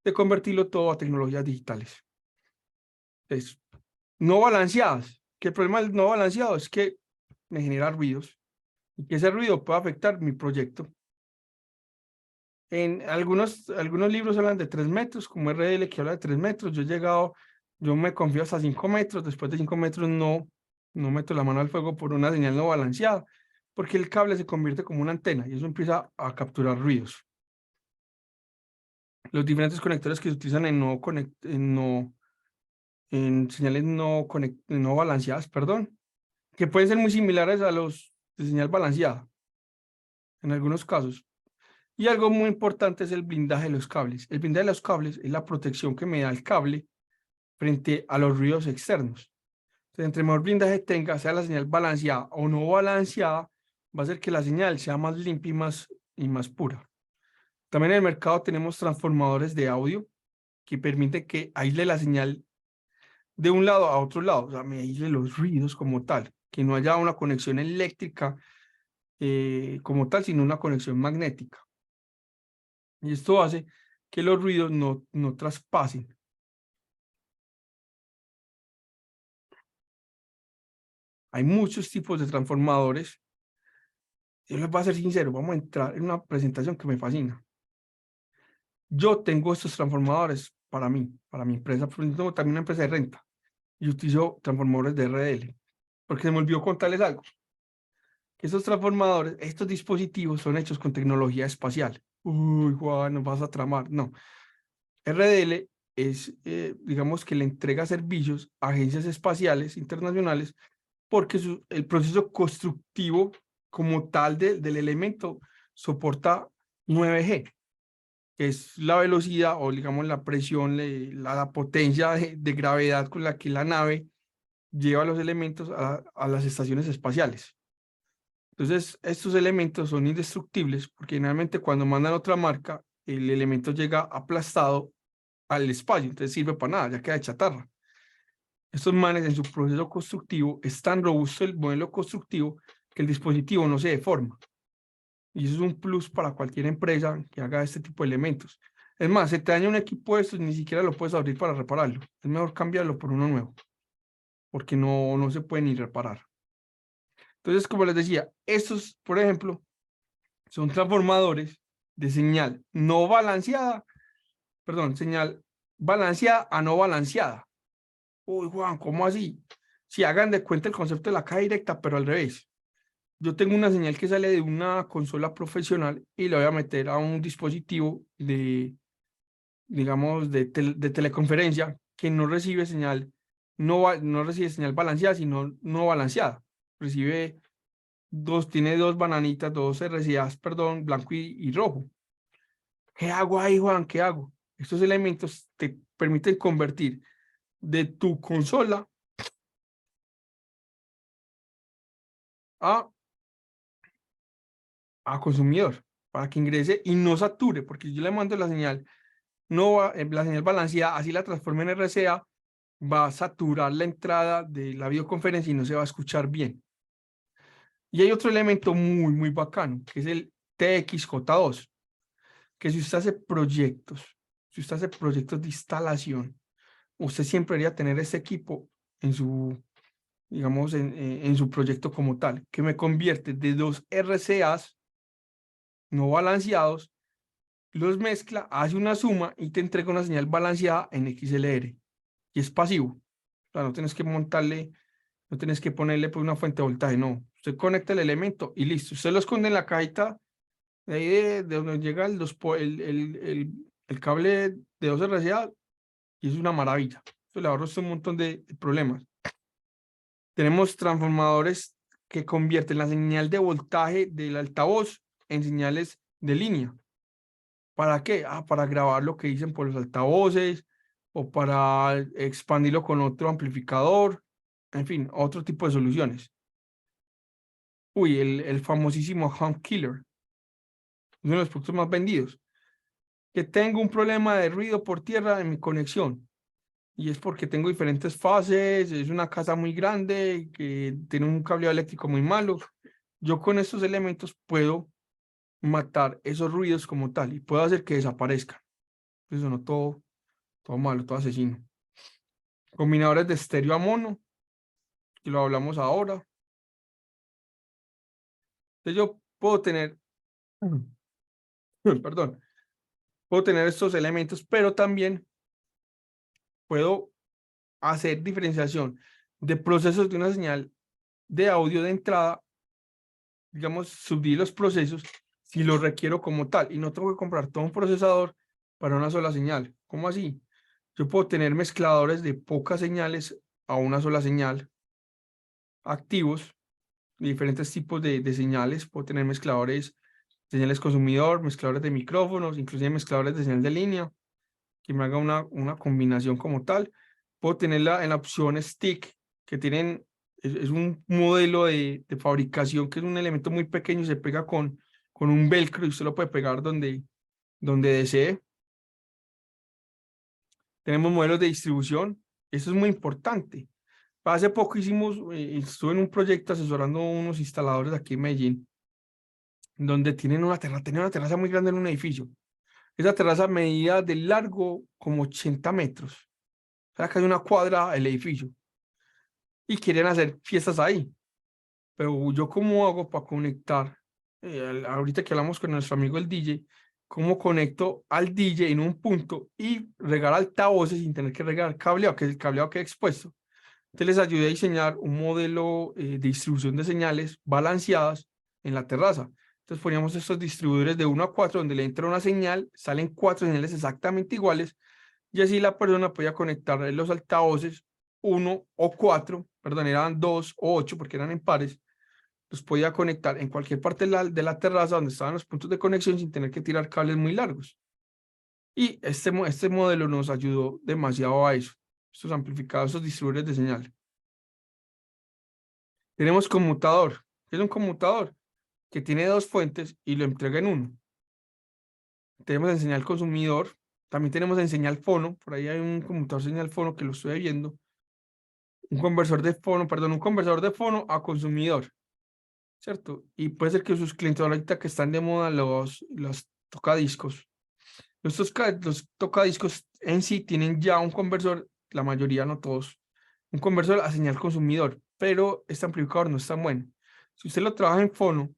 S2: de convertirlo todo a tecnologías digitales. Entonces, no balanceadas, que el problema del no balanceado es que me genera ruidos y que ese ruido puede afectar mi proyecto. En algunos libros hablan de 3 metros, como RDL que habla de 3 metros. Yo me confío hasta 5 metros. Después de 5 metros no meto la mano al fuego por una señal no balanceada, porque el cable se convierte como una antena y eso empieza a capturar ruidos. Los diferentes conectores que se utilizan en señales no balanceadas, perdón, que pueden ser muy similares a los de señal balanceada en algunos casos. Y algo muy importante es el blindaje de los cables. El blindaje de los cables es la protección que me da el cable frente a los ruidos externos. Entonces, entre mejor blindaje tenga, sea la señal balanceada o no balanceada, va a hacer que la señal sea más limpia y más pura. También en el mercado tenemos transformadores de audio que permiten que aísle la señal de un lado a otro lado, o sea, me aísle los ruidos como tal, que no haya una conexión eléctrica como tal, sino una conexión magnética. Y esto hace que los ruidos no traspasen. Hay muchos tipos de transformadores. Yo les voy a ser sincero, vamos a entrar en una presentación que me fascina. Yo tengo estos transformadores para mí, para mi empresa, pero yo tengo también una empresa de renta y utilizo transformadores de RDL, porque se me olvidó contarles algo. Que estos transformadores, estos dispositivos son hechos con tecnología espacial. Uy, Juan, nos vas a tramar. No. RDL es, digamos que le entrega servicios a agencias espaciales internacionales porque el proceso constructivo como tal del elemento soporta 9G, que es la velocidad o digamos la presión, la potencia de gravedad con la que la nave lleva los elementos a las estaciones espaciales. Entonces, estos elementos son indestructibles porque generalmente cuando mandan otra marca, el elemento llega aplastado al espacio, entonces sirve para nada, ya queda de chatarra. Estos manes en su proceso constructivo es tan robusto el modelo constructivo que el dispositivo no se deforma. Y eso es un plus para cualquier empresa que haga este tipo de elementos. Es más, se te daña un equipo de estos, ni siquiera lo puedes abrir para repararlo. Es mejor cambiarlo por uno nuevo, porque no se puede ni reparar. Entonces, como les decía, estos, por ejemplo, son transformadores de señal no balanceada, perdón, señal balanceada a no balanceada. Uy, Juan, ¿cómo así? Si hagan de cuenta el concepto de la caja directa, pero al revés. Yo tengo una señal que sale de una consola profesional y la voy a meter a un dispositivo digamos, de teleconferencia que no recibe señal, no recibe señal balanceada, sino no balanceada. Tiene dos bananitas, dos RCAs, perdón, blanco y rojo. ¿Qué hago ahí, Juan? ¿Qué hago? Estos elementos te permiten convertir de tu consola a consumidor para que ingrese y no sature, porque yo le mando la señal, la señal balanceada, así la transforme en RCA, va a saturar la entrada de la videoconferencia y no se va a escuchar bien. Y hay otro elemento muy bacano, que es el TXJ2, que si usted hace proyectos de instalación, usted siempre debería tener este equipo en su, digamos, en su proyecto como tal, que me convierte de dos RCAs no balanceados, los mezcla, hace una suma y te entrega una señal balanceada en XLR. Y es pasivo. O sea, no tienes que montarle, no tienes que ponerle pues, una fuente de voltaje, no. Usted conecta el elemento y listo. Usted lo esconde en la cajita de ahí de donde llega el cable de 2 RCA y es una maravilla. Eso le ahorra un montón de problemas. Tenemos transformadores que convierten la señal de voltaje del altavoz en señales de línea. ¿Para qué? Para grabar lo que dicen por los altavoces o para expandirlo con otro amplificador, en fin, otro tipo de soluciones. Uy, el famosísimo Home Killer, uno de los productos más vendidos. Que tengo un problema de ruido por tierra en mi conexión y es porque tengo diferentes fases, es una casa muy grande que tiene un cableado eléctrico muy malo. Yo con estos elementos puedo matar esos ruidos como tal y puedo hacer que desaparezcan. Entonces sonó todo malo, todo asesino. Combinadores de estéreo a mono, que lo hablamos ahora. Entonces yo puedo tener, perdón, puedo tener estos elementos, pero también puedo hacer diferenciación de procesos de una señal de audio de entrada, digamos, subdividir los procesos si lo requiero como tal, y no tengo que comprar todo un procesador para una sola señal. ¿Cómo así? Yo puedo tener mezcladores de pocas señales a una sola señal activos, diferentes tipos de señales. Puedo tener mezcladores, señales consumidor, mezcladores de micrófonos, inclusive mezcladores de señal de línea, que me haga una combinación como tal. Puedo tenerla en la opción stick, que tienen, es un modelo de fabricación que es un elemento muy pequeño y se pega con un velcro y usted lo puede pegar donde desee. Tenemos modelos de distribución, eso es muy importante. Hace poco estuve en un proyecto asesorando a unos instaladores aquí en Medellín, donde tienen tienen una terraza muy grande en un edificio. Esa terraza medía de largo como 80 metros. O sea, casi una cuadra el edificio. Y quieren hacer fiestas ahí. Pero yo, ¿cómo hago para conectar? Ahorita que hablamos con nuestro amigo el DJ, ¿cómo conecto al DJ en un punto y regar altavoces sin tener que regar cableado, que el cableado quede expuesto? Entonces les ayudé a diseñar un modelo de distribución de señales balanceadas en la terraza. Entonces poníamos estos distribuidores de 1 a 4, donde le entra una señal, salen 4 señales exactamente iguales, y así la persona podía conectar los altavoces 1 o 4, perdón, eran 2 o 8 porque eran en pares, los podía conectar en cualquier parte de la terraza donde estaban los puntos de conexión sin tener que tirar cables muy largos. Y este modelo nos ayudó demasiado a eso, estos amplificadores, estos distribuidores de señal. Tenemos conmutador. ¿Qué es un conmutador? Que tiene 2 fuentes y lo entrega en uno. Tenemos en señal consumidor. También tenemos en señal fono. Por ahí hay un conmutador señal fono que lo estoy viendo. Un conversor de fono a consumidor, ¿cierto? Y puede ser que sus clientes ahorita que están de moda los tocadiscos. Los tocadiscos en sí tienen ya un conversor, la mayoría, no todos, un conversor a señal consumidor, pero este amplificador no es tan bueno. Si usted lo trabaja en fono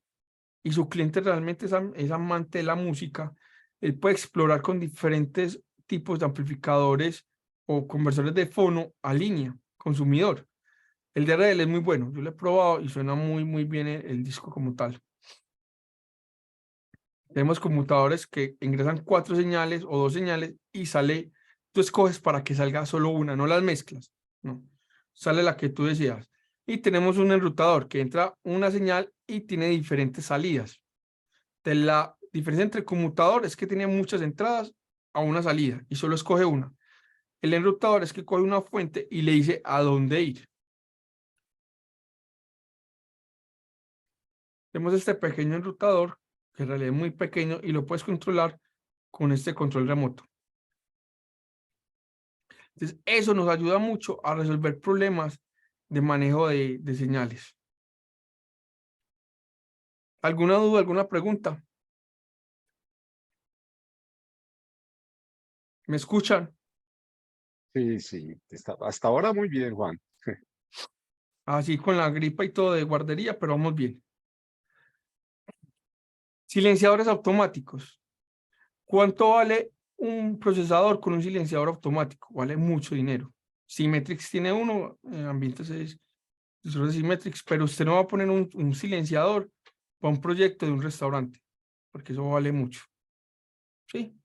S2: y su cliente realmente es amante de la música, él puede explorar con diferentes tipos de amplificadores o conversores de fono a línea, consumidor. El DRL es muy bueno, yo lo he probado y suena muy bien el disco como tal. Tenemos conmutadores que ingresan 4 señales o 2 señales y tú escoges para que salga solo una, no las mezclas, no, sale la que tú deseas. Y tenemos un enrutador que entra una señal y tiene diferentes salidas. La diferencia entre el conmutador es que tiene muchas entradas a una salida y solo escoge una. El enrutador es que coge una fuente y le dice a dónde ir. Tenemos este pequeño enrutador, que en realidad es muy pequeño y lo puedes controlar con este control remoto. Entonces, eso nos ayuda mucho a resolver problemas de manejo de señales. ¿Alguna duda, alguna pregunta? ¿Me escuchan?
S1: Sí, hasta ahora muy bien, Juan.
S2: Así con la gripa y todo de guardería, pero vamos bien. Silenciadores automáticos. ¿Cuánto vale un procesador con un silenciador automático? Vale mucho dinero. Symmetrix tiene uno, ambientes es Symmetrix, pero usted no va a poner un silenciador para un proyecto de un restaurante, porque eso vale mucho. ¿Sí?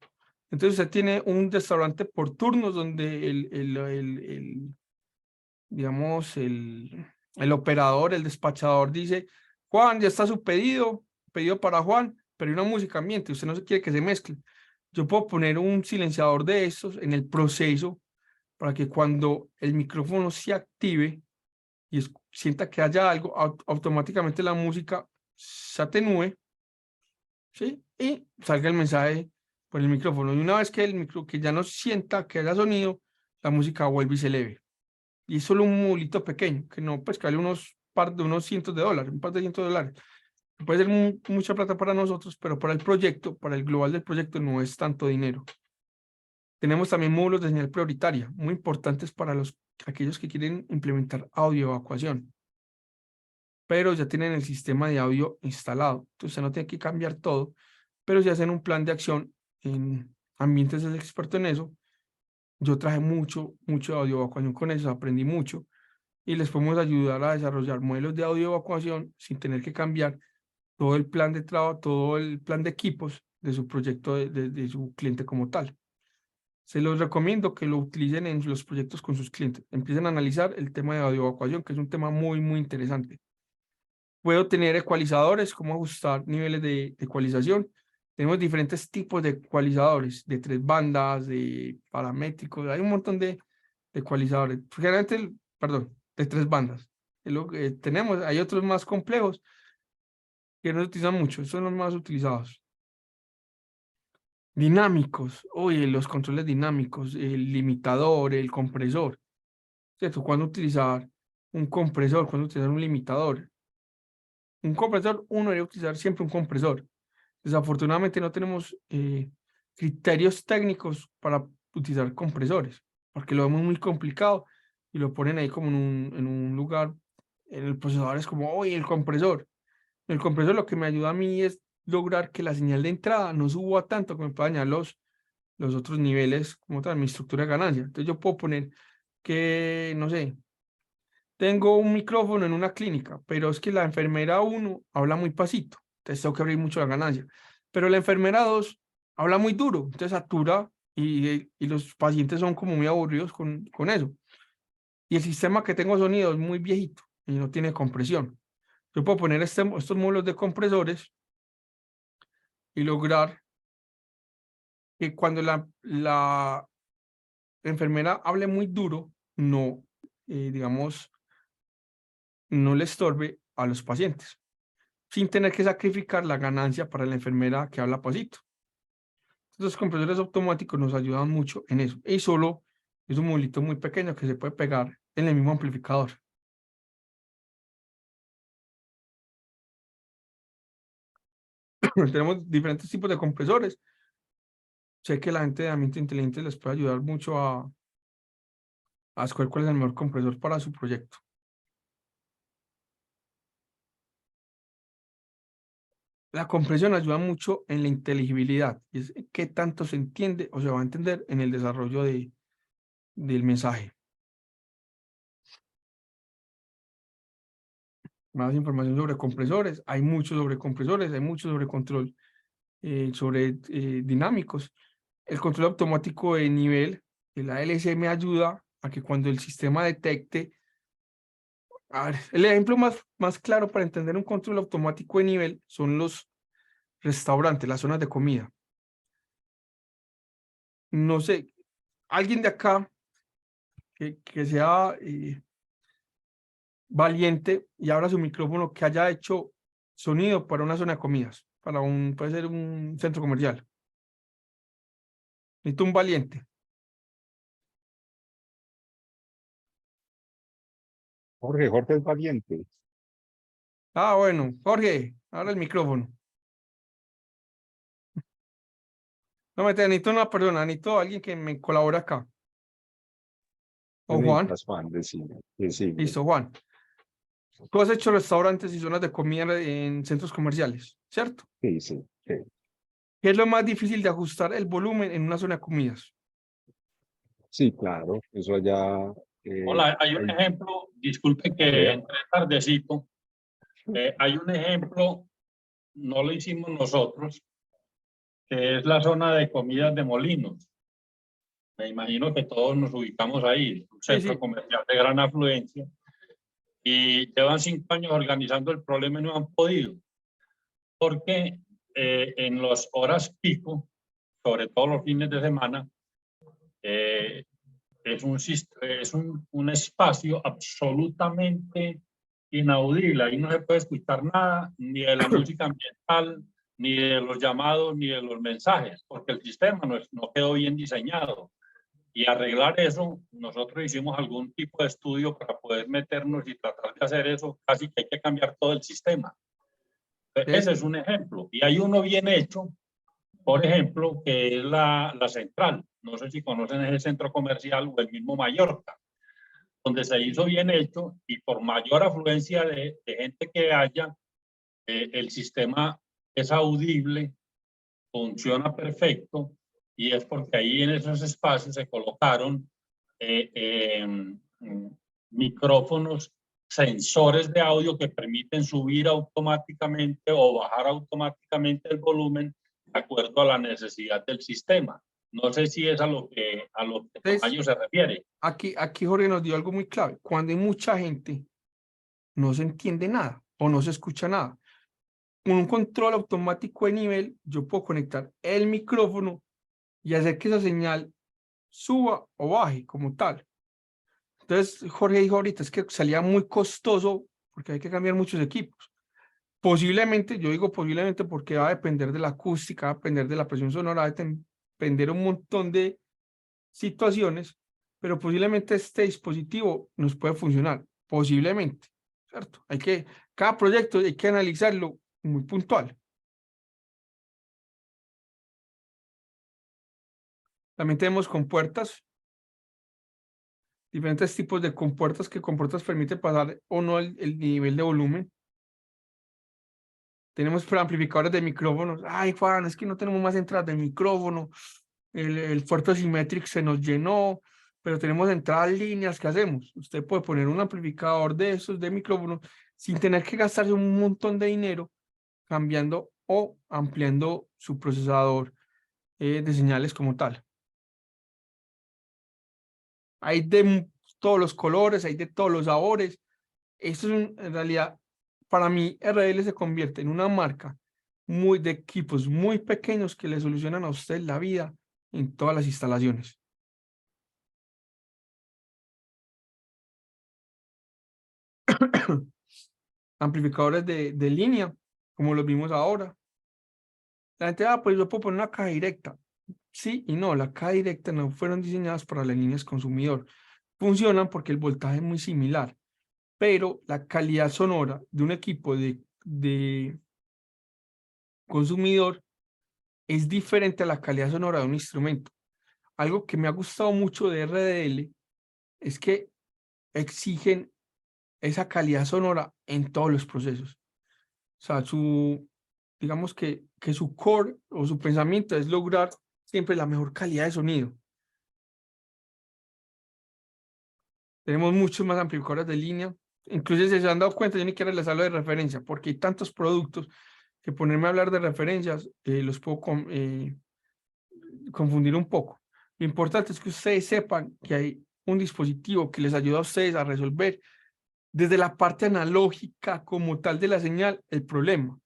S2: Entonces usted tiene un restaurante por turnos donde digamos, el operador, el despachador dice, Juan, ya está su pedido para Juan, pero hay una música ambiente, usted no se quiere que se mezcle. Yo puedo poner un silenciador de estos en el proceso para que cuando el micrófono se active y sienta que haya algo, automáticamente la música se atenúe, ¿sí? Y salga el mensaje por el micrófono. Y una vez que ya no sienta que haya sonido, la música vuelve y se eleve. Y es solo un mulito pequeño, que no, pues que vale unos cientos de dólares, un par de cientos de dólares. Puede ser mucha plata para nosotros, pero para el proyecto, para el global del proyecto, no es tanto dinero. Tenemos también módulos de señal prioritaria, muy importantes para aquellos que quieren implementar audio evacuación, pero ya tienen el sistema de audio instalado. Entonces, usted no tiene que cambiar todo, pero si hacen un plan de acción en ambientes de experto en eso, yo traje mucho audio evacuación con eso, aprendí mucho y les podemos ayudar a desarrollar modelos de audio evacuación sin tener que cambiar todo el plan de trabajo, todo el plan de equipos de su proyecto, de su cliente como tal. Se los recomiendo que lo utilicen en los proyectos con sus clientes. Empiecen a analizar el tema de audio evacuación, que es un tema muy interesante. Puedo tener ecualizadores, cómo ajustar niveles de ecualización. Tenemos diferentes tipos de ecualizadores, de 3 bandas, de paramétricos, hay un montón de ecualizadores. Generalmente, perdón, de 3 bandas. Es lo que tenemos, hay otros más complejos que no se utilizan mucho, son los más utilizados. Dinámicos, oye, los controles dinámicos, el limitador, el compresor, ¿cierto? ¿Cuándo utilizar un compresor? ¿Cuándo utilizar un limitador? Un compresor, uno debe utilizar siempre un compresor. Desafortunadamente no tenemos criterios técnicos para utilizar compresores, porque lo vemos muy complicado y lo ponen ahí como en un lugar, en el procesador es como, oye, el compresor. El compresor lo que me ayuda a mí es lograr que la señal de entrada no suba tanto que me pueda dañar los otros niveles, como tal, mi estructura de ganancia. Entonces yo puedo poner que, no sé, tengo un micrófono en una clínica, pero es que la enfermera 1 habla muy pasito, entonces tengo que abrir mucho la ganancia. Pero la enfermera 2 habla muy duro, entonces satura y los pacientes son como muy aburridos con eso. Y el sistema que tengo de sonido es muy viejito y no tiene compresión. Yo puedo poner estos módulos de compresores y lograr que cuando la enfermera hable muy duro, no, digamos, no le estorbe a los pacientes, sin tener que sacrificar la ganancia para la enfermera que habla pasito. Los compresores automáticos nos ayudan mucho en eso. Y solo es un modulito muy pequeño que se puede pegar en el mismo amplificador. Tenemos diferentes tipos de compresores. Sé que la gente de ambiente inteligente les puede ayudar mucho a escoger cuál es el mejor compresor para su proyecto. La compresión ayuda mucho en la inteligibilidad, y es qué tanto se entiende o se va a entender en el desarrollo del mensaje. Más información sobre compresores, hay mucho sobre compresores, hay mucho sobre control, sobre dinámicos. El control automático de nivel, el ALC me ayuda a que cuando el sistema detecte, a ver, el ejemplo más claro para entender un control automático de nivel son los restaurantes, las zonas de comida. No sé, alguien de acá que sea valiente y abra su micrófono, que haya hecho sonido para una zona de comidas, puede ser un centro comercial. Necesito un valiente.
S1: Jorge es valiente.
S2: Ah, bueno, Jorge, abra el micrófono. No me necesito una persona, necesito alguien que me colabore acá. O Juan.
S1: Juan, decime.
S2: Listo, Juan. Tú has hecho restaurantes y zonas de comida en centros comerciales, ¿cierto?
S1: Sí.
S2: ¿Qué es lo más difícil de ajustar el volumen en una zona de comidas?
S1: Sí, claro. Eso allá.
S4: Hola, hay un ejemplo, disculpe que entré tardecito. Hay un ejemplo, no lo hicimos nosotros, que es la zona de comidas de Molinos. Me imagino que todos nos ubicamos ahí, un centro comercial de gran afluencia. Y llevan 5 años organizando el problema y no han podido. Porque en las horas pico, sobre todo los fines de semana, es un espacio absolutamente inaudible. Ahí no se puede escuchar nada, ni de la música ambiental, ni de los llamados, ni de los mensajes, porque el sistema no quedó bien diseñado. Y arreglar eso, nosotros hicimos algún tipo de estudio para poder meternos y tratar de hacer eso. Casi que hay que cambiar todo el sistema. Ese es un ejemplo. Y hay uno bien hecho por ejemplo, que es la Central. No sé si conocen ese centro comercial o el mismo Mallorca, donde se hizo bien hecho y por mayor afluencia de gente que haya, el sistema es audible, funciona perfecto, y es porque ahí en esos espacios se colocaron micrófonos, sensores de audio que permiten subir automáticamente o bajar automáticamente el volumen de acuerdo a la necesidad del sistema. No sé si es a lo que Tamayo se refiere.
S2: Aquí Jorge nos dio algo muy clave. Cuando hay mucha gente, no se entiende nada o no se escucha nada. Con un control automático de nivel, yo puedo conectar el micrófono y hacer que esa señal suba o baje como tal. Entonces, Jorge dijo ahorita, es que salía muy costoso porque hay que cambiar muchos equipos. Posiblemente, yo digo posiblemente porque va a depender de la acústica, va a depender de la presión sonora, va a depender un montón de situaciones, pero posiblemente este dispositivo nos puede funcionar, posiblemente, ¿cierto? Cada proyecto hay que analizarlo muy puntual. También tenemos compuertas, diferentes tipos de compuertas que compuertas permiten pasar o no el nivel de volumen. Tenemos preamplificadores de micrófonos. Ay, Juan, es que no tenemos más entradas de micrófono. El puerto Symmetric se nos llenó, pero tenemos entradas líneas. ¿Qué hacemos? Usted puede poner un amplificador de esos de micrófono sin tener que gastarse un montón de dinero cambiando o ampliando su procesador de señales como tal. Hay de todos los colores, hay de todos los sabores. Esto es en realidad, para mí, RL se convierte en una marca de equipos muy pequeños que le solucionan a usted la vida en todas las instalaciones. Amplificadores de línea, como los vimos ahora. La gente, pues yo puedo poner una caja directa. Sí y no, la caja directa no fueron diseñadas para las líneas consumidor. Funcionan porque el voltaje es muy similar, pero la calidad sonora de un equipo de consumidor es diferente a la calidad sonora de un instrumento. Algo que me ha gustado mucho de RDL es que exigen esa calidad sonora en todos los procesos. O sea, digamos que su core o su pensamiento es lograr siempre la mejor calidad de sonido. Tenemos muchos más amplificadores de línea. Incluso si se han dado cuenta, yo ni quiero les hablo de referencia, porque hay tantos productos que ponerme a hablar de referencias los puedo confundir un poco. Lo importante es que ustedes sepan que hay un dispositivo que les ayuda a ustedes a resolver desde la parte analógica como tal de la señal el problema,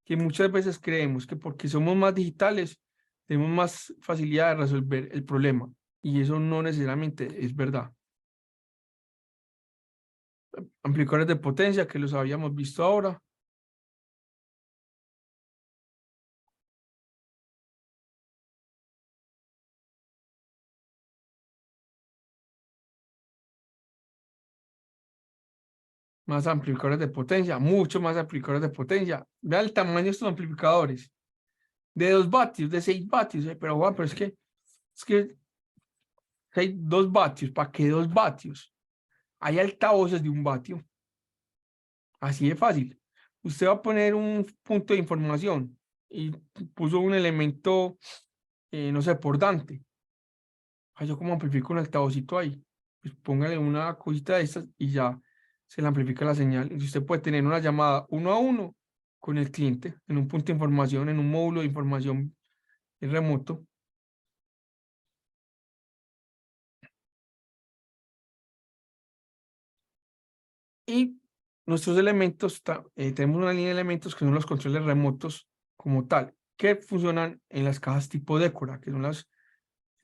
S2: que muchas veces creemos que porque somos más digitales tenemos más facilidad de resolver el problema, y eso no necesariamente es verdad. Amplificadores de potencia que los habíamos visto ahora. Más amplificadores de potencia, mucho más amplificadores de potencia. Vea el tamaño de estos amplificadores. De 2 vatios, de 6 vatios. Pero Juan, pero es que hay 2 vatios. ¿Para qué 2 vatios? Hay altavoces de 1 vatio. Así de fácil. Usted va a poner un punto de información y puso un elemento, no sé, por Dante. Ay, yo como amplifico un altavocito ahí. Pues póngale una cosita de estas y ya se le amplifica la señal. Y usted puede tener una llamada 1 a 1 con el cliente en un punto de información, en un módulo de información remoto. Y nuestros elementos, tenemos una línea de elementos que son los controles remotos como tal, que funcionan en las cajas tipo Decora, que son las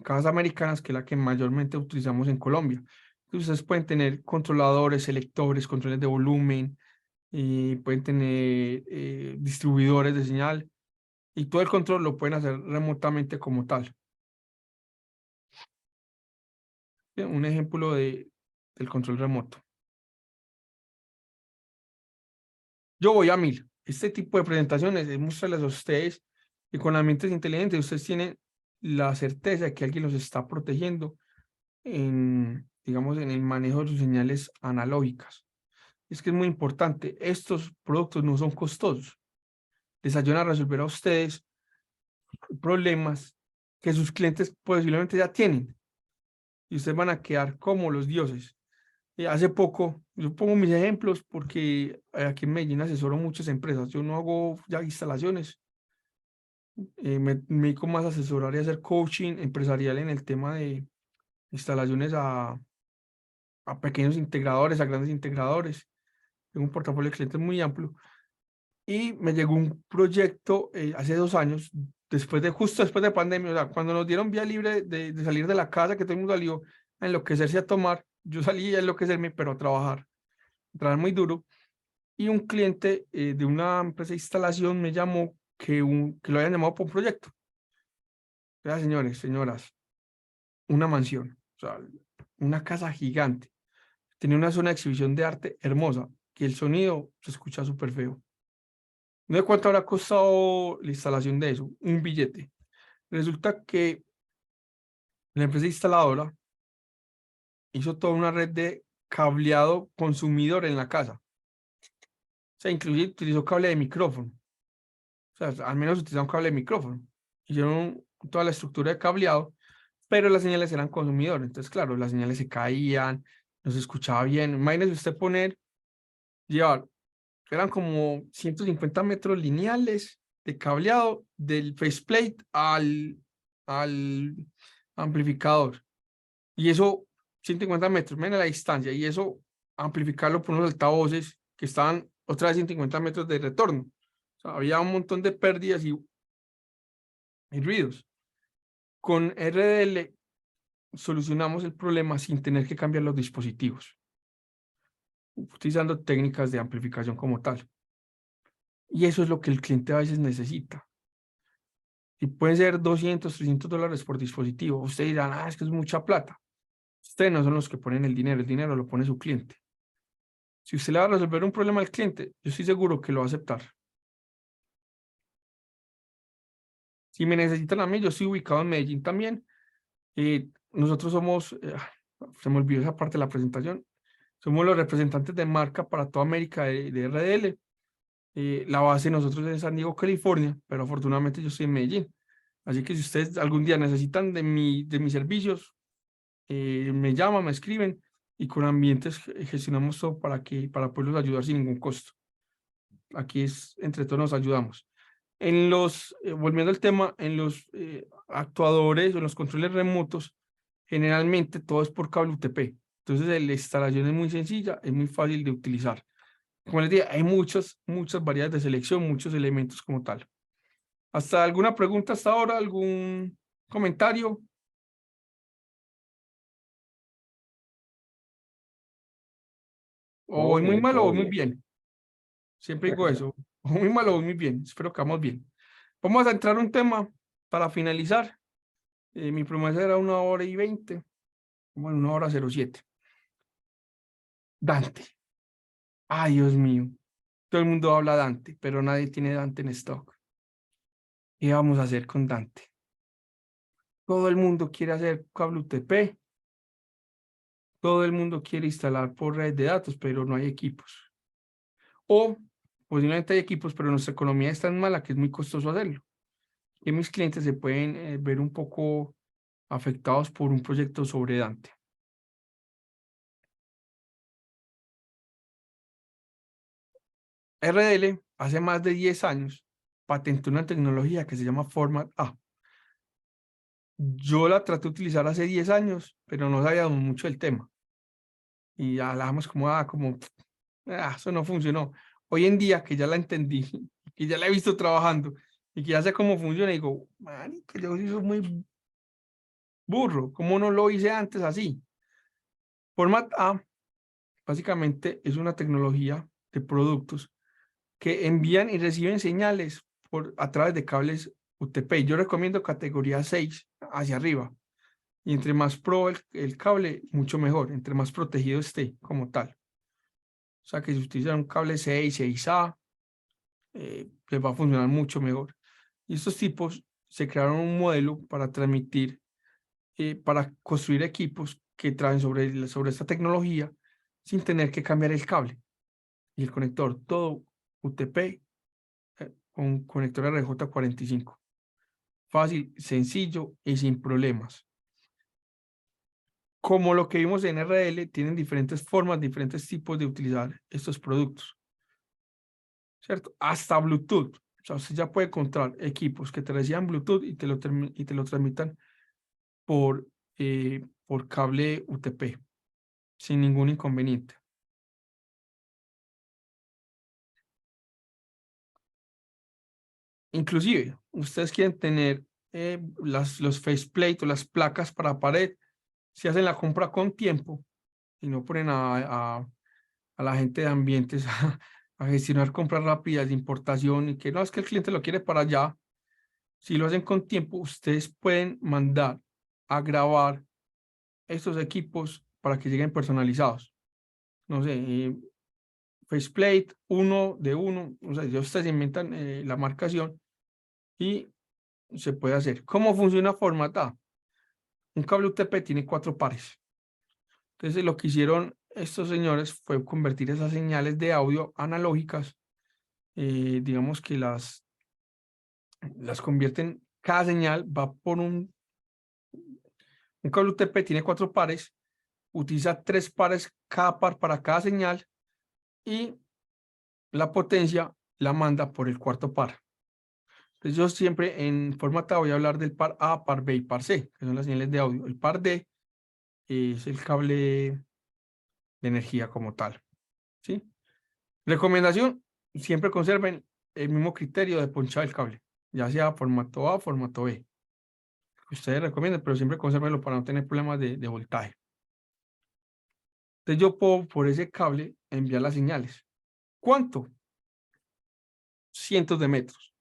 S2: cajas americanas, que es la que mayormente utilizamos en Colombia. Entonces, ustedes pueden tener controladores, selectores, controles de volumen, y pueden tener distribuidores de señal, y todo el control lo pueden hacer remotamente como tal. Bien, un ejemplo del control remoto. Yo voy a 1000. Este tipo de presentaciones es mostrarles a ustedes Y con ambientes inteligentes ustedes tienen la certeza de que alguien los está protegiendo digamos, en el manejo de sus señales analógicas. Es que es muy importante, estos productos no son costosos, les ayudan a resolver a ustedes problemas que sus clientes posiblemente ya tienen y ustedes van a quedar como los dioses. Hace poco, yo pongo mis ejemplos porque aquí en Medellín asesoro muchas empresas, yo no hago ya instalaciones, me dedico más a asesorar y hacer coaching empresarial en el tema de instalaciones a pequeños integradores, a grandes integradores. Tengo un portafolio de clientes muy amplio. Y me llegó un proyecto hace 2 años, justo después de pandemia, o sea, cuando nos dieron vía libre de salir de la casa, que todo el mundo salió a enloquecerse a tomar, yo salí a enloquecerme, pero a trabajar muy duro. Y un cliente de una empresa de instalación me llamó que lo habían llamado por un proyecto. Ya, señores, señoras, una mansión, o sea, una casa gigante. Tenía una zona de exhibición de arte hermosa, que el sonido se escucha súper feo. No sé cuánto habrá costado la instalación de eso, un billete. Resulta que la empresa instaladora hizo toda una red de cableado consumidor en la casa. O sea, inclusive utilizó cable de micrófono. O sea, al menos utilizaron cable de micrófono. Hicieron toda la estructura de cableado, pero las señales eran consumidor. Entonces, claro, las señales se caían, no se escuchaba bien. Imagínese usted llevar, eran como 150 metros lineales de cableado del faceplate al amplificador. Y eso, 150 metros, menos la distancia, y eso amplificarlo por unos altavoces que estaban otra vez 150 metros de retorno. O sea, había un montón de pérdidas y ruidos. Con RDL solucionamos el problema sin tener que cambiar los dispositivos, utilizando técnicas de amplificación como tal. Y eso es lo que el cliente a veces necesita. Y pueden ser 200, $300 por dispositivo. Ustedes dirán, es que es mucha plata. Ustedes no son los que ponen el dinero lo pone su cliente. Si usted le va a resolver un problema al cliente, yo estoy seguro que lo va a aceptar. Si me necesitan a mí, yo estoy ubicado en Medellín también. Nosotros somos, se me olvidó esa parte de la presentación, somos los representantes de marca para toda América de RDL. La base de nosotros es en San Diego, California, pero afortunadamente yo estoy en Medellín. Así que si ustedes algún día necesitan de mis servicios, me llaman, me escriben y con ambientes gestionamos todo para poderlos ayudar sin ningún costo. Aquí entre todos nos ayudamos. Volviendo al tema, en los actuadores o en los controles remotos, generalmente todo es por cable UTP. Entonces la instalación es muy sencilla, es muy fácil de utilizar. Como les dije, hay muchas variedades de selección, muchos elementos como tal. ¿Hasta alguna pregunta hasta ahora? ¿Algún comentario? O voy muy mal o voy muy bien. Siempre digo eso. O muy mal o voy muy bien. Espero que vamos bien. Vamos a entrar a un tema para finalizar. Mi promesa era 1 hora y 20. Bueno, 1 hora 07. Dante. Ay, Dios mío. Todo el mundo habla Dante, pero nadie tiene Dante en stock. ¿Qué vamos a hacer con Dante? Todo el mundo quiere hacer cable UTP. Todo el mundo quiere instalar por red de datos, pero no hay equipos. O posiblemente hay equipos, pero nuestra economía es tan mala que es muy costoso hacerlo. Y mis clientes se pueden ver un poco afectados por un proyecto sobre Dante. RDL hace más de 10 años patentó una tecnología que se llama Format A. Yo la traté de utilizar hace 10 años, pero no sabíamos mucho del tema. Y hablábamos como, eso no funcionó. Hoy en día que ya la entendí, que ya la he visto trabajando y que ya sé cómo funciona, digo, marica, yo soy muy burro, ¿cómo no lo hice antes así? Format A básicamente es una tecnología de productos que envían y reciben señales a través de cables UTP. Yo recomiendo categoría 6 hacia arriba. Y entre más pro el cable, mucho mejor, entre más protegido esté como tal. O sea que si utilizan un cable 6, 6A, les va a funcionar mucho mejor. Y estos tipos se crearon un modelo para transmitir, para construir equipos que traen sobre esta tecnología sin tener que cambiar el cable y el conector, todo UTP con conector RJ45. Fácil, sencillo y sin problemas. Como lo que vimos en RL, tienen diferentes formas, diferentes tipos de utilizar estos productos, ¿cierto? Hasta Bluetooth. O sea, usted ya puede encontrar equipos que te reciban Bluetooth y te lo transmitan por cable UTP, sin ningún inconveniente. Inclusive, ustedes quieren tener los faceplate o las placas para pared, si hacen la compra con tiempo y no ponen a la gente de ambientes a gestionar compras rápidas de importación y que no, es que el cliente lo quiere para allá. Si lo hacen con tiempo, ustedes pueden mandar a grabar estos equipos para que lleguen personalizados. No sé, faceplate, uno de uno, o sea, ya ustedes inventan la marcación y se puede hacer. ¿Cómo funciona Format A? Un cable UTP tiene 4 pares. Entonces, lo que hicieron estos señores fue convertir esas señales de audio analógicas, digamos que las convierten, cada señal va por un cable UTP, tiene 4 pares, utiliza 3 pares cada par para cada señal y la potencia la manda por el cuarto par. Entonces yo siempre en Format A voy a hablar del par A, par B y par C, que son las señales de audio. El par D es el cable de energía como tal, ¿sí? Recomendación, siempre conserven el mismo criterio de ponchar el cable, ya sea formato A o formato B. Ustedes recomiendan, pero siempre consérvenlo para no tener problemas de voltaje. Entonces yo puedo por ese cable enviar las señales. ¿Cuánto? Cientos de metros.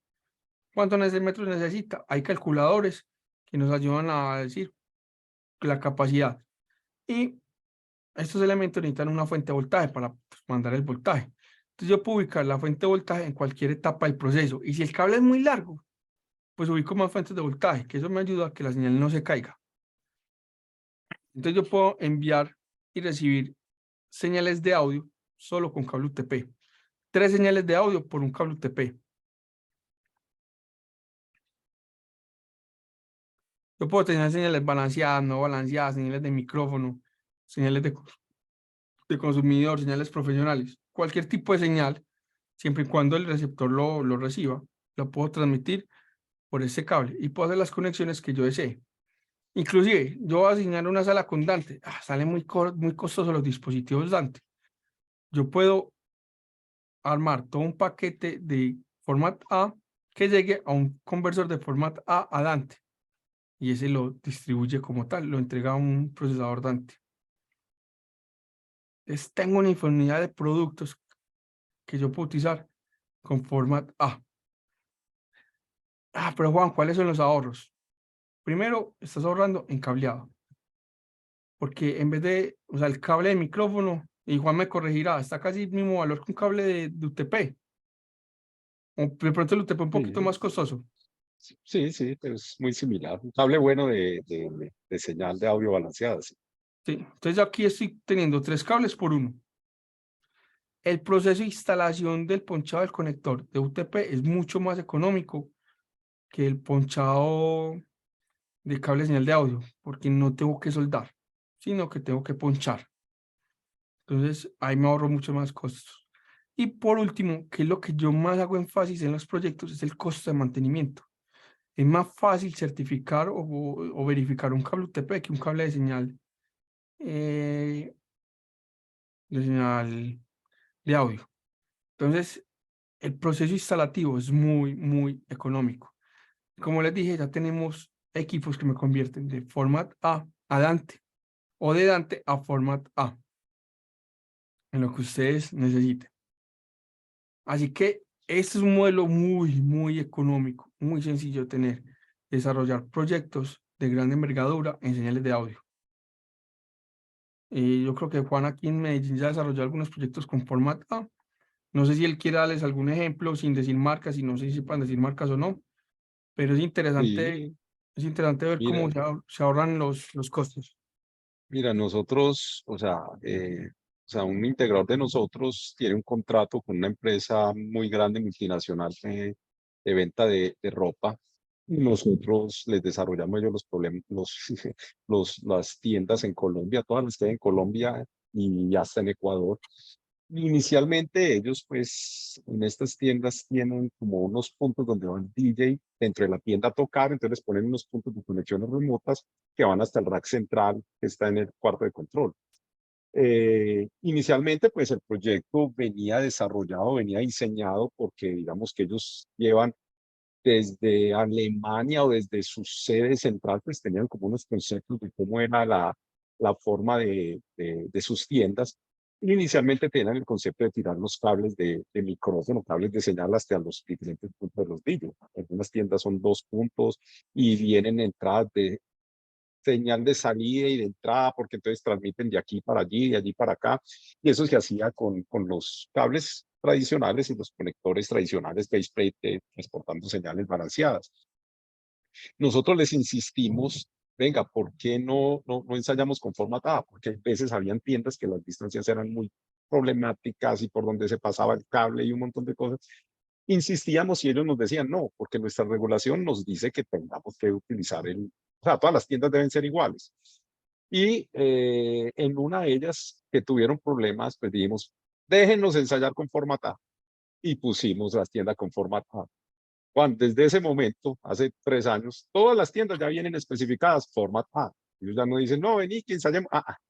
S2: ¿Cuántos metros necesita? Hay calculadores que nos ayudan a decir la capacidad. Y estos elementos necesitan una fuente de voltaje para mandar el voltaje. Entonces yo puedo ubicar la fuente de voltaje en cualquier etapa del proceso. Y si el cable es muy largo, pues ubico más fuentes de voltaje, que eso me ayuda a que la señal no se caiga. Entonces yo puedo enviar y recibir señales de audio solo con cable UTP. 3 señales de audio por un cable UTP. Yo puedo tener señales balanceadas, no balanceadas, señales de micrófono, señales de consumidor, señales profesionales. Cualquier tipo de señal, siempre y cuando el receptor lo reciba, lo puedo transmitir por este cable y puedo hacer las conexiones que yo desee. Inclusive, yo voy a asignar una sala con Dante. Salen muy costosos los dispositivos Dante. Yo puedo armar todo un paquete de Format A que llegue a un conversor de Format A a Dante. Y ese lo distribuye como tal, lo entrega a un procesador Dante. Entonces, tengo una infinidad de productos que yo puedo utilizar con Format A. Pero Juan, ¿cuáles son los ahorros? Primero, estás ahorrando en cableado. Porque en vez de, o sea, el cable de micrófono, y Juan me corregirá, está casi el mismo valor que un cable de UTP. O de pronto el UTP un poquito más costoso.
S1: Sí, sí, es muy similar. Un cable bueno de señal de audio balanceada. Sí.
S2: Sí, entonces aquí estoy teniendo 3 cables por 1. El proceso de instalación del ponchado del conector de UTP es mucho más económico que el ponchado de cable de señal de audio, porque no tengo que soldar, sino que tengo que ponchar. Entonces, ahí me ahorro mucho más costos. Y por último, que es lo que yo más hago énfasis en los proyectos, es el costo de mantenimiento. Es más fácil certificar o verificar un cable UTP que un cable de señal de audio. Entonces, el proceso instalativo es muy, muy económico. Como les dije, ya tenemos equipos que me convierten de Format A a Dante o de Dante a Format A, en lo que ustedes necesiten. Así que este es un modelo muy, muy económico, muy sencillo de tener, desarrollar proyectos de gran envergadura en señales de audio. Yo creo que Juan aquí en Medellín ya desarrolló algunos proyectos con Format A. No sé si él quiere darles algún ejemplo sin decir marcas y no sé si sepan decir marcas o no. pero
S1: Sí,
S2: es interesante ver
S1: mira,
S2: cómo se ahorran los costos.
S1: mira, nosotros, o sea, un integrador de nosotros tiene un contrato con una empresa muy grande, multinacional, de venta de ropa. Y nosotros les desarrollamos ellos los problemas, las tiendas en Colombia, todas las que hay en Colombia y hasta en Ecuador. Inicialmente ellos, pues, en estas tiendas tienen como unos puntos donde va el DJ dentro de la tienda a tocar, entonces les ponen unos puntos de conexiones remotas que van hasta el rack central que está en el cuarto de control. Inicialmente, pues el proyecto venía desarrollado, venía diseñado porque digamos que ellos llevan desde Alemania o desde su sede central, pues tenían como unos conceptos de cómo era la forma de sus tiendas. Inicialmente tenían el concepto de tirar los cables de micrófono, cables de señal hasta los diferentes puntos de los DJs. Algunas tiendas son 2 puntos y vienen entradas de señal de salida y de entrada, porque entonces transmiten de aquí para allí, de allí para acá, y eso se hacía con los cables tradicionales y los conectores tradicionales de display transportando señales balanceadas. Nosotros les insistimos, venga, ¿por qué no ensayamos con format A? Porque a veces habían tiendas que las distancias eran muy problemáticas y por donde se pasaba el cable y un montón de cosas. Insistíamos y ellos nos decían, no, porque nuestra regulación nos dice que tengamos que utilizar o sea, todas las tiendas deben ser iguales. Y en una de ellas que tuvieron problemas, pues dijimos, déjenos ensayar con format A. Y pusimos las tiendas con format A. Juan, desde ese momento, hace 3 años, todas las tiendas ya vienen especificadas format A. Ellos ya no dicen, no, vení, que ensayemos.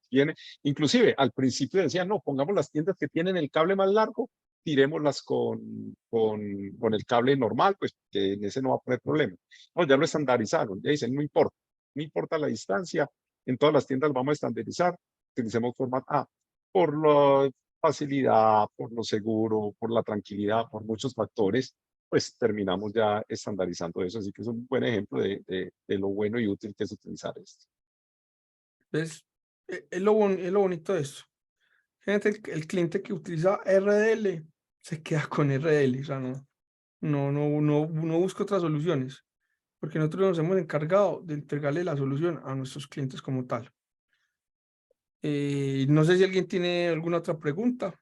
S1: Viene. Inclusive, al principio decían, no, pongamos las tiendas que tienen el cable más largo, tirémoslas con el cable normal, pues que en ese no va a poner problema. No, ya lo estandarizaron, ya dicen, no importa la distancia, en todas las tiendas lo vamos a estandarizar, utilicemos format A. Por la facilidad, por lo seguro, por la tranquilidad, por muchos factores, pues terminamos ya estandarizando eso. Así que es un buen ejemplo de lo bueno y útil que es utilizar esto.
S2: Entonces, es lo bonito de esto. Gente, el cliente que utiliza RDL se queda con RDL, o sea, no busca otras soluciones, porque nosotros nos hemos encargado de entregarle la solución a nuestros clientes como tal. No sé si alguien tiene alguna otra pregunta,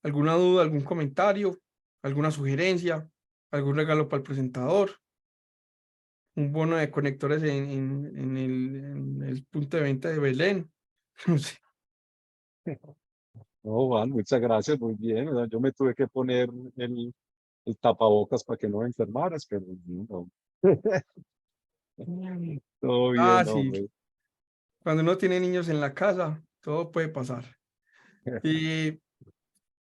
S2: alguna duda, algún comentario, alguna sugerencia, algún regalo para el presentador, un bono de conectores en el punto de venta de Belén. No sé.
S1: No, Juan, muchas gracias, muy bien. O sea, yo me tuve que poner el tapabocas para que no me enfermaras, pero no. Todo bien,
S2: Sí,
S1: hombre.
S2: cuando uno tiene niños en la casa, todo puede pasar.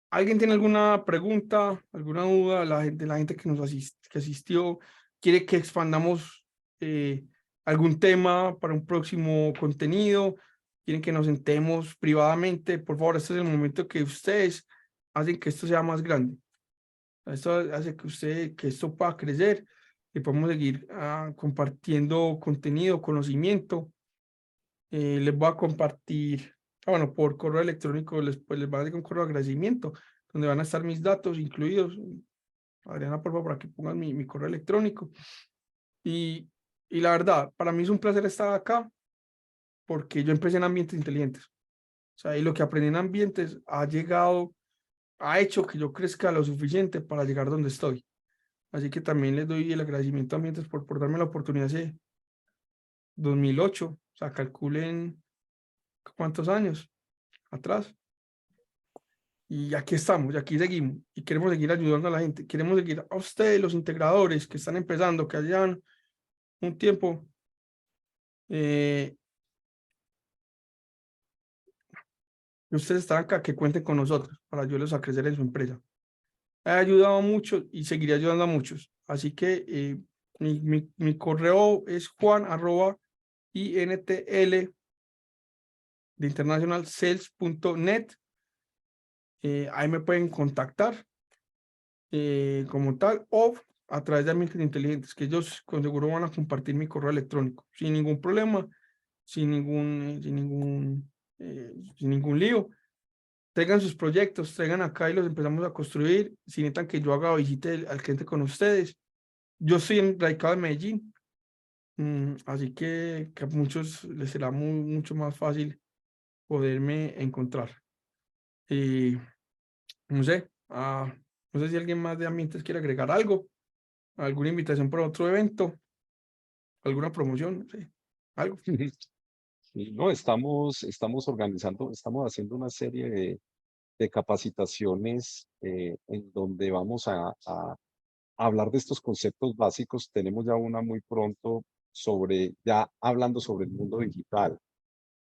S2: ¿Alguien tiene alguna pregunta, alguna duda? La gente que que asistió, quiere que expandamos algún tema para un próximo contenido, quieren que nos sentemos privadamente. Por favor, este es el momento que ustedes hacen que esto sea más grande. Esto hace que esto pueda crecer y podemos seguir compartiendo contenido, conocimiento. Les voy a compartir, bueno, por correo electrónico, pues les va a dar un correo de agradecimiento, donde van a estar mis datos incluidos. Adriana, por favor, para que pongan mi correo electrónico. Y la verdad, para mí es un placer estar acá, porque yo empecé en ambientes inteligentes. O sea, y lo que aprendí en ambientes ha hecho que yo crezca lo suficiente para llegar donde estoy. Así que también les doy el agradecimiento a ambientes por darme la oportunidad hace 2008. O sea, calculen cuántos años atrás. Y aquí estamos, y aquí seguimos, y queremos seguir ayudando a la gente, queremos seguir a ustedes, los integradores que están empezando, que hayan un tiempo, que ustedes están acá, que cuenten con nosotros para ayudarlos a crecer en su empresa. He ayudado mucho y seguiré ayudando a muchos. Así que mi correo es juan@intl de internationalsales.net. Ahí me pueden contactar como tal, o a través de ambientes inteligentes, que ellos con seguro van a compartir mi correo electrónico sin ningún problema, sin ningún lío. Traigan sus proyectos, traigan acá y los empezamos a construir. Si necesitan que yo haga visita al cliente con ustedes, Yo soy radicado en Medellín, así que a muchos les será mucho más fácil poderme encontrar. Y no sé, no sé si alguien más de Ambientes quiere agregar algo, alguna invitación para otro evento, alguna promoción, no sé, algo.
S1: Y no, estamos organizando, estamos haciendo una serie de capacitaciones en donde vamos a hablar de estos conceptos básicos. Tenemos ya una muy pronto ya hablando sobre el mundo digital,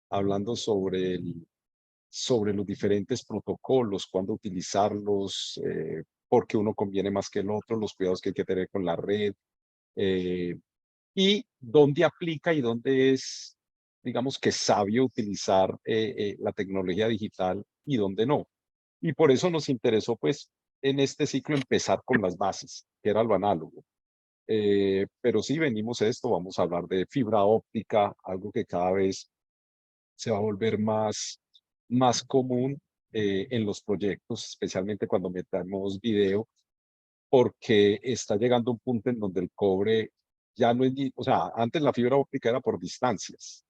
S1: hablando sobre los diferentes protocolos, cuándo utilizarlos, por qué uno conviene más que el otro, los cuidados que hay que tener con la red, eh, y dónde aplica y dónde es, digamos que sabio utilizar la tecnología digital y dónde no. Y por eso nos interesó, pues, en este ciclo empezar con las bases, que era lo análogo. Pero sí venimos a esto, vamos a hablar de fibra óptica, algo que cada vez se va a volver más común en los proyectos, especialmente cuando metamos video, porque está llegando un punto en donde el cobre ya no es o sea, antes la fibra óptica era por distancias,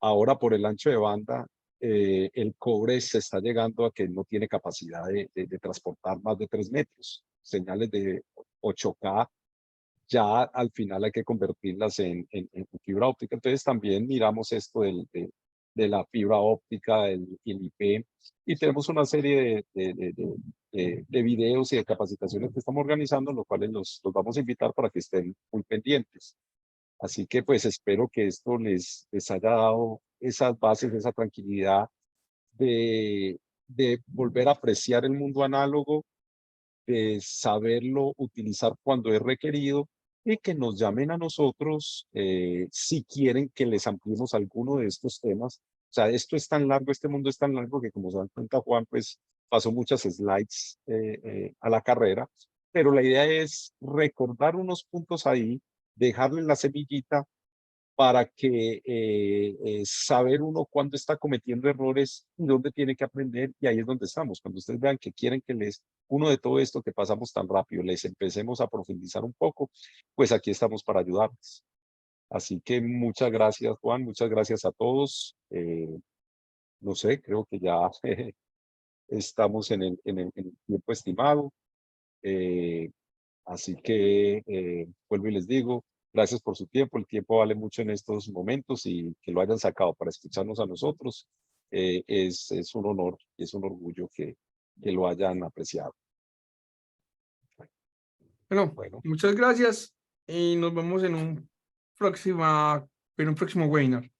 S1: ahora por el ancho de banda, el cobre se está llegando a que no tiene capacidad de transportar más de 3 metros. Señales de 8K ya al final hay que convertirlas en fibra óptica. Entonces también miramos esto de la fibra óptica, el IP, y tenemos una serie de videos y de capacitaciones que estamos organizando, los cuales los vamos a invitar para que estén muy pendientes. Así que pues espero que esto les haya dado esas bases, esa tranquilidad de volver a apreciar el mundo análogo, de saberlo utilizar cuando es requerido y que nos llamen a nosotros si quieren que les ampliemos alguno de estos temas. O sea, esto es tan largo, este mundo es tan largo que como se dan cuenta, Juan, pues pasó muchas slides a la carrera, pero la idea es recordar unos puntos ahí, dejarle la semillita para que saber uno cuándo está cometiendo errores y dónde tiene que aprender, y ahí es donde estamos. Cuando ustedes vean que quieren que uno de todo esto que pasamos tan rápido, les empecemos a profundizar un poco, pues aquí estamos para ayudarles. Así que muchas gracias, Juan, muchas gracias a todos. No sé, creo que ya estamos en el tiempo estimado. Eh, Así que vuelvo y les digo, gracias por su tiempo. El tiempo vale mucho en estos momentos y que lo hayan sacado para escucharnos a nosotros es un honor y es un orgullo que lo hayan apreciado.
S2: Bueno,
S1: Bueno,
S2: muchas gracias y nos vemos en un próximo webinar.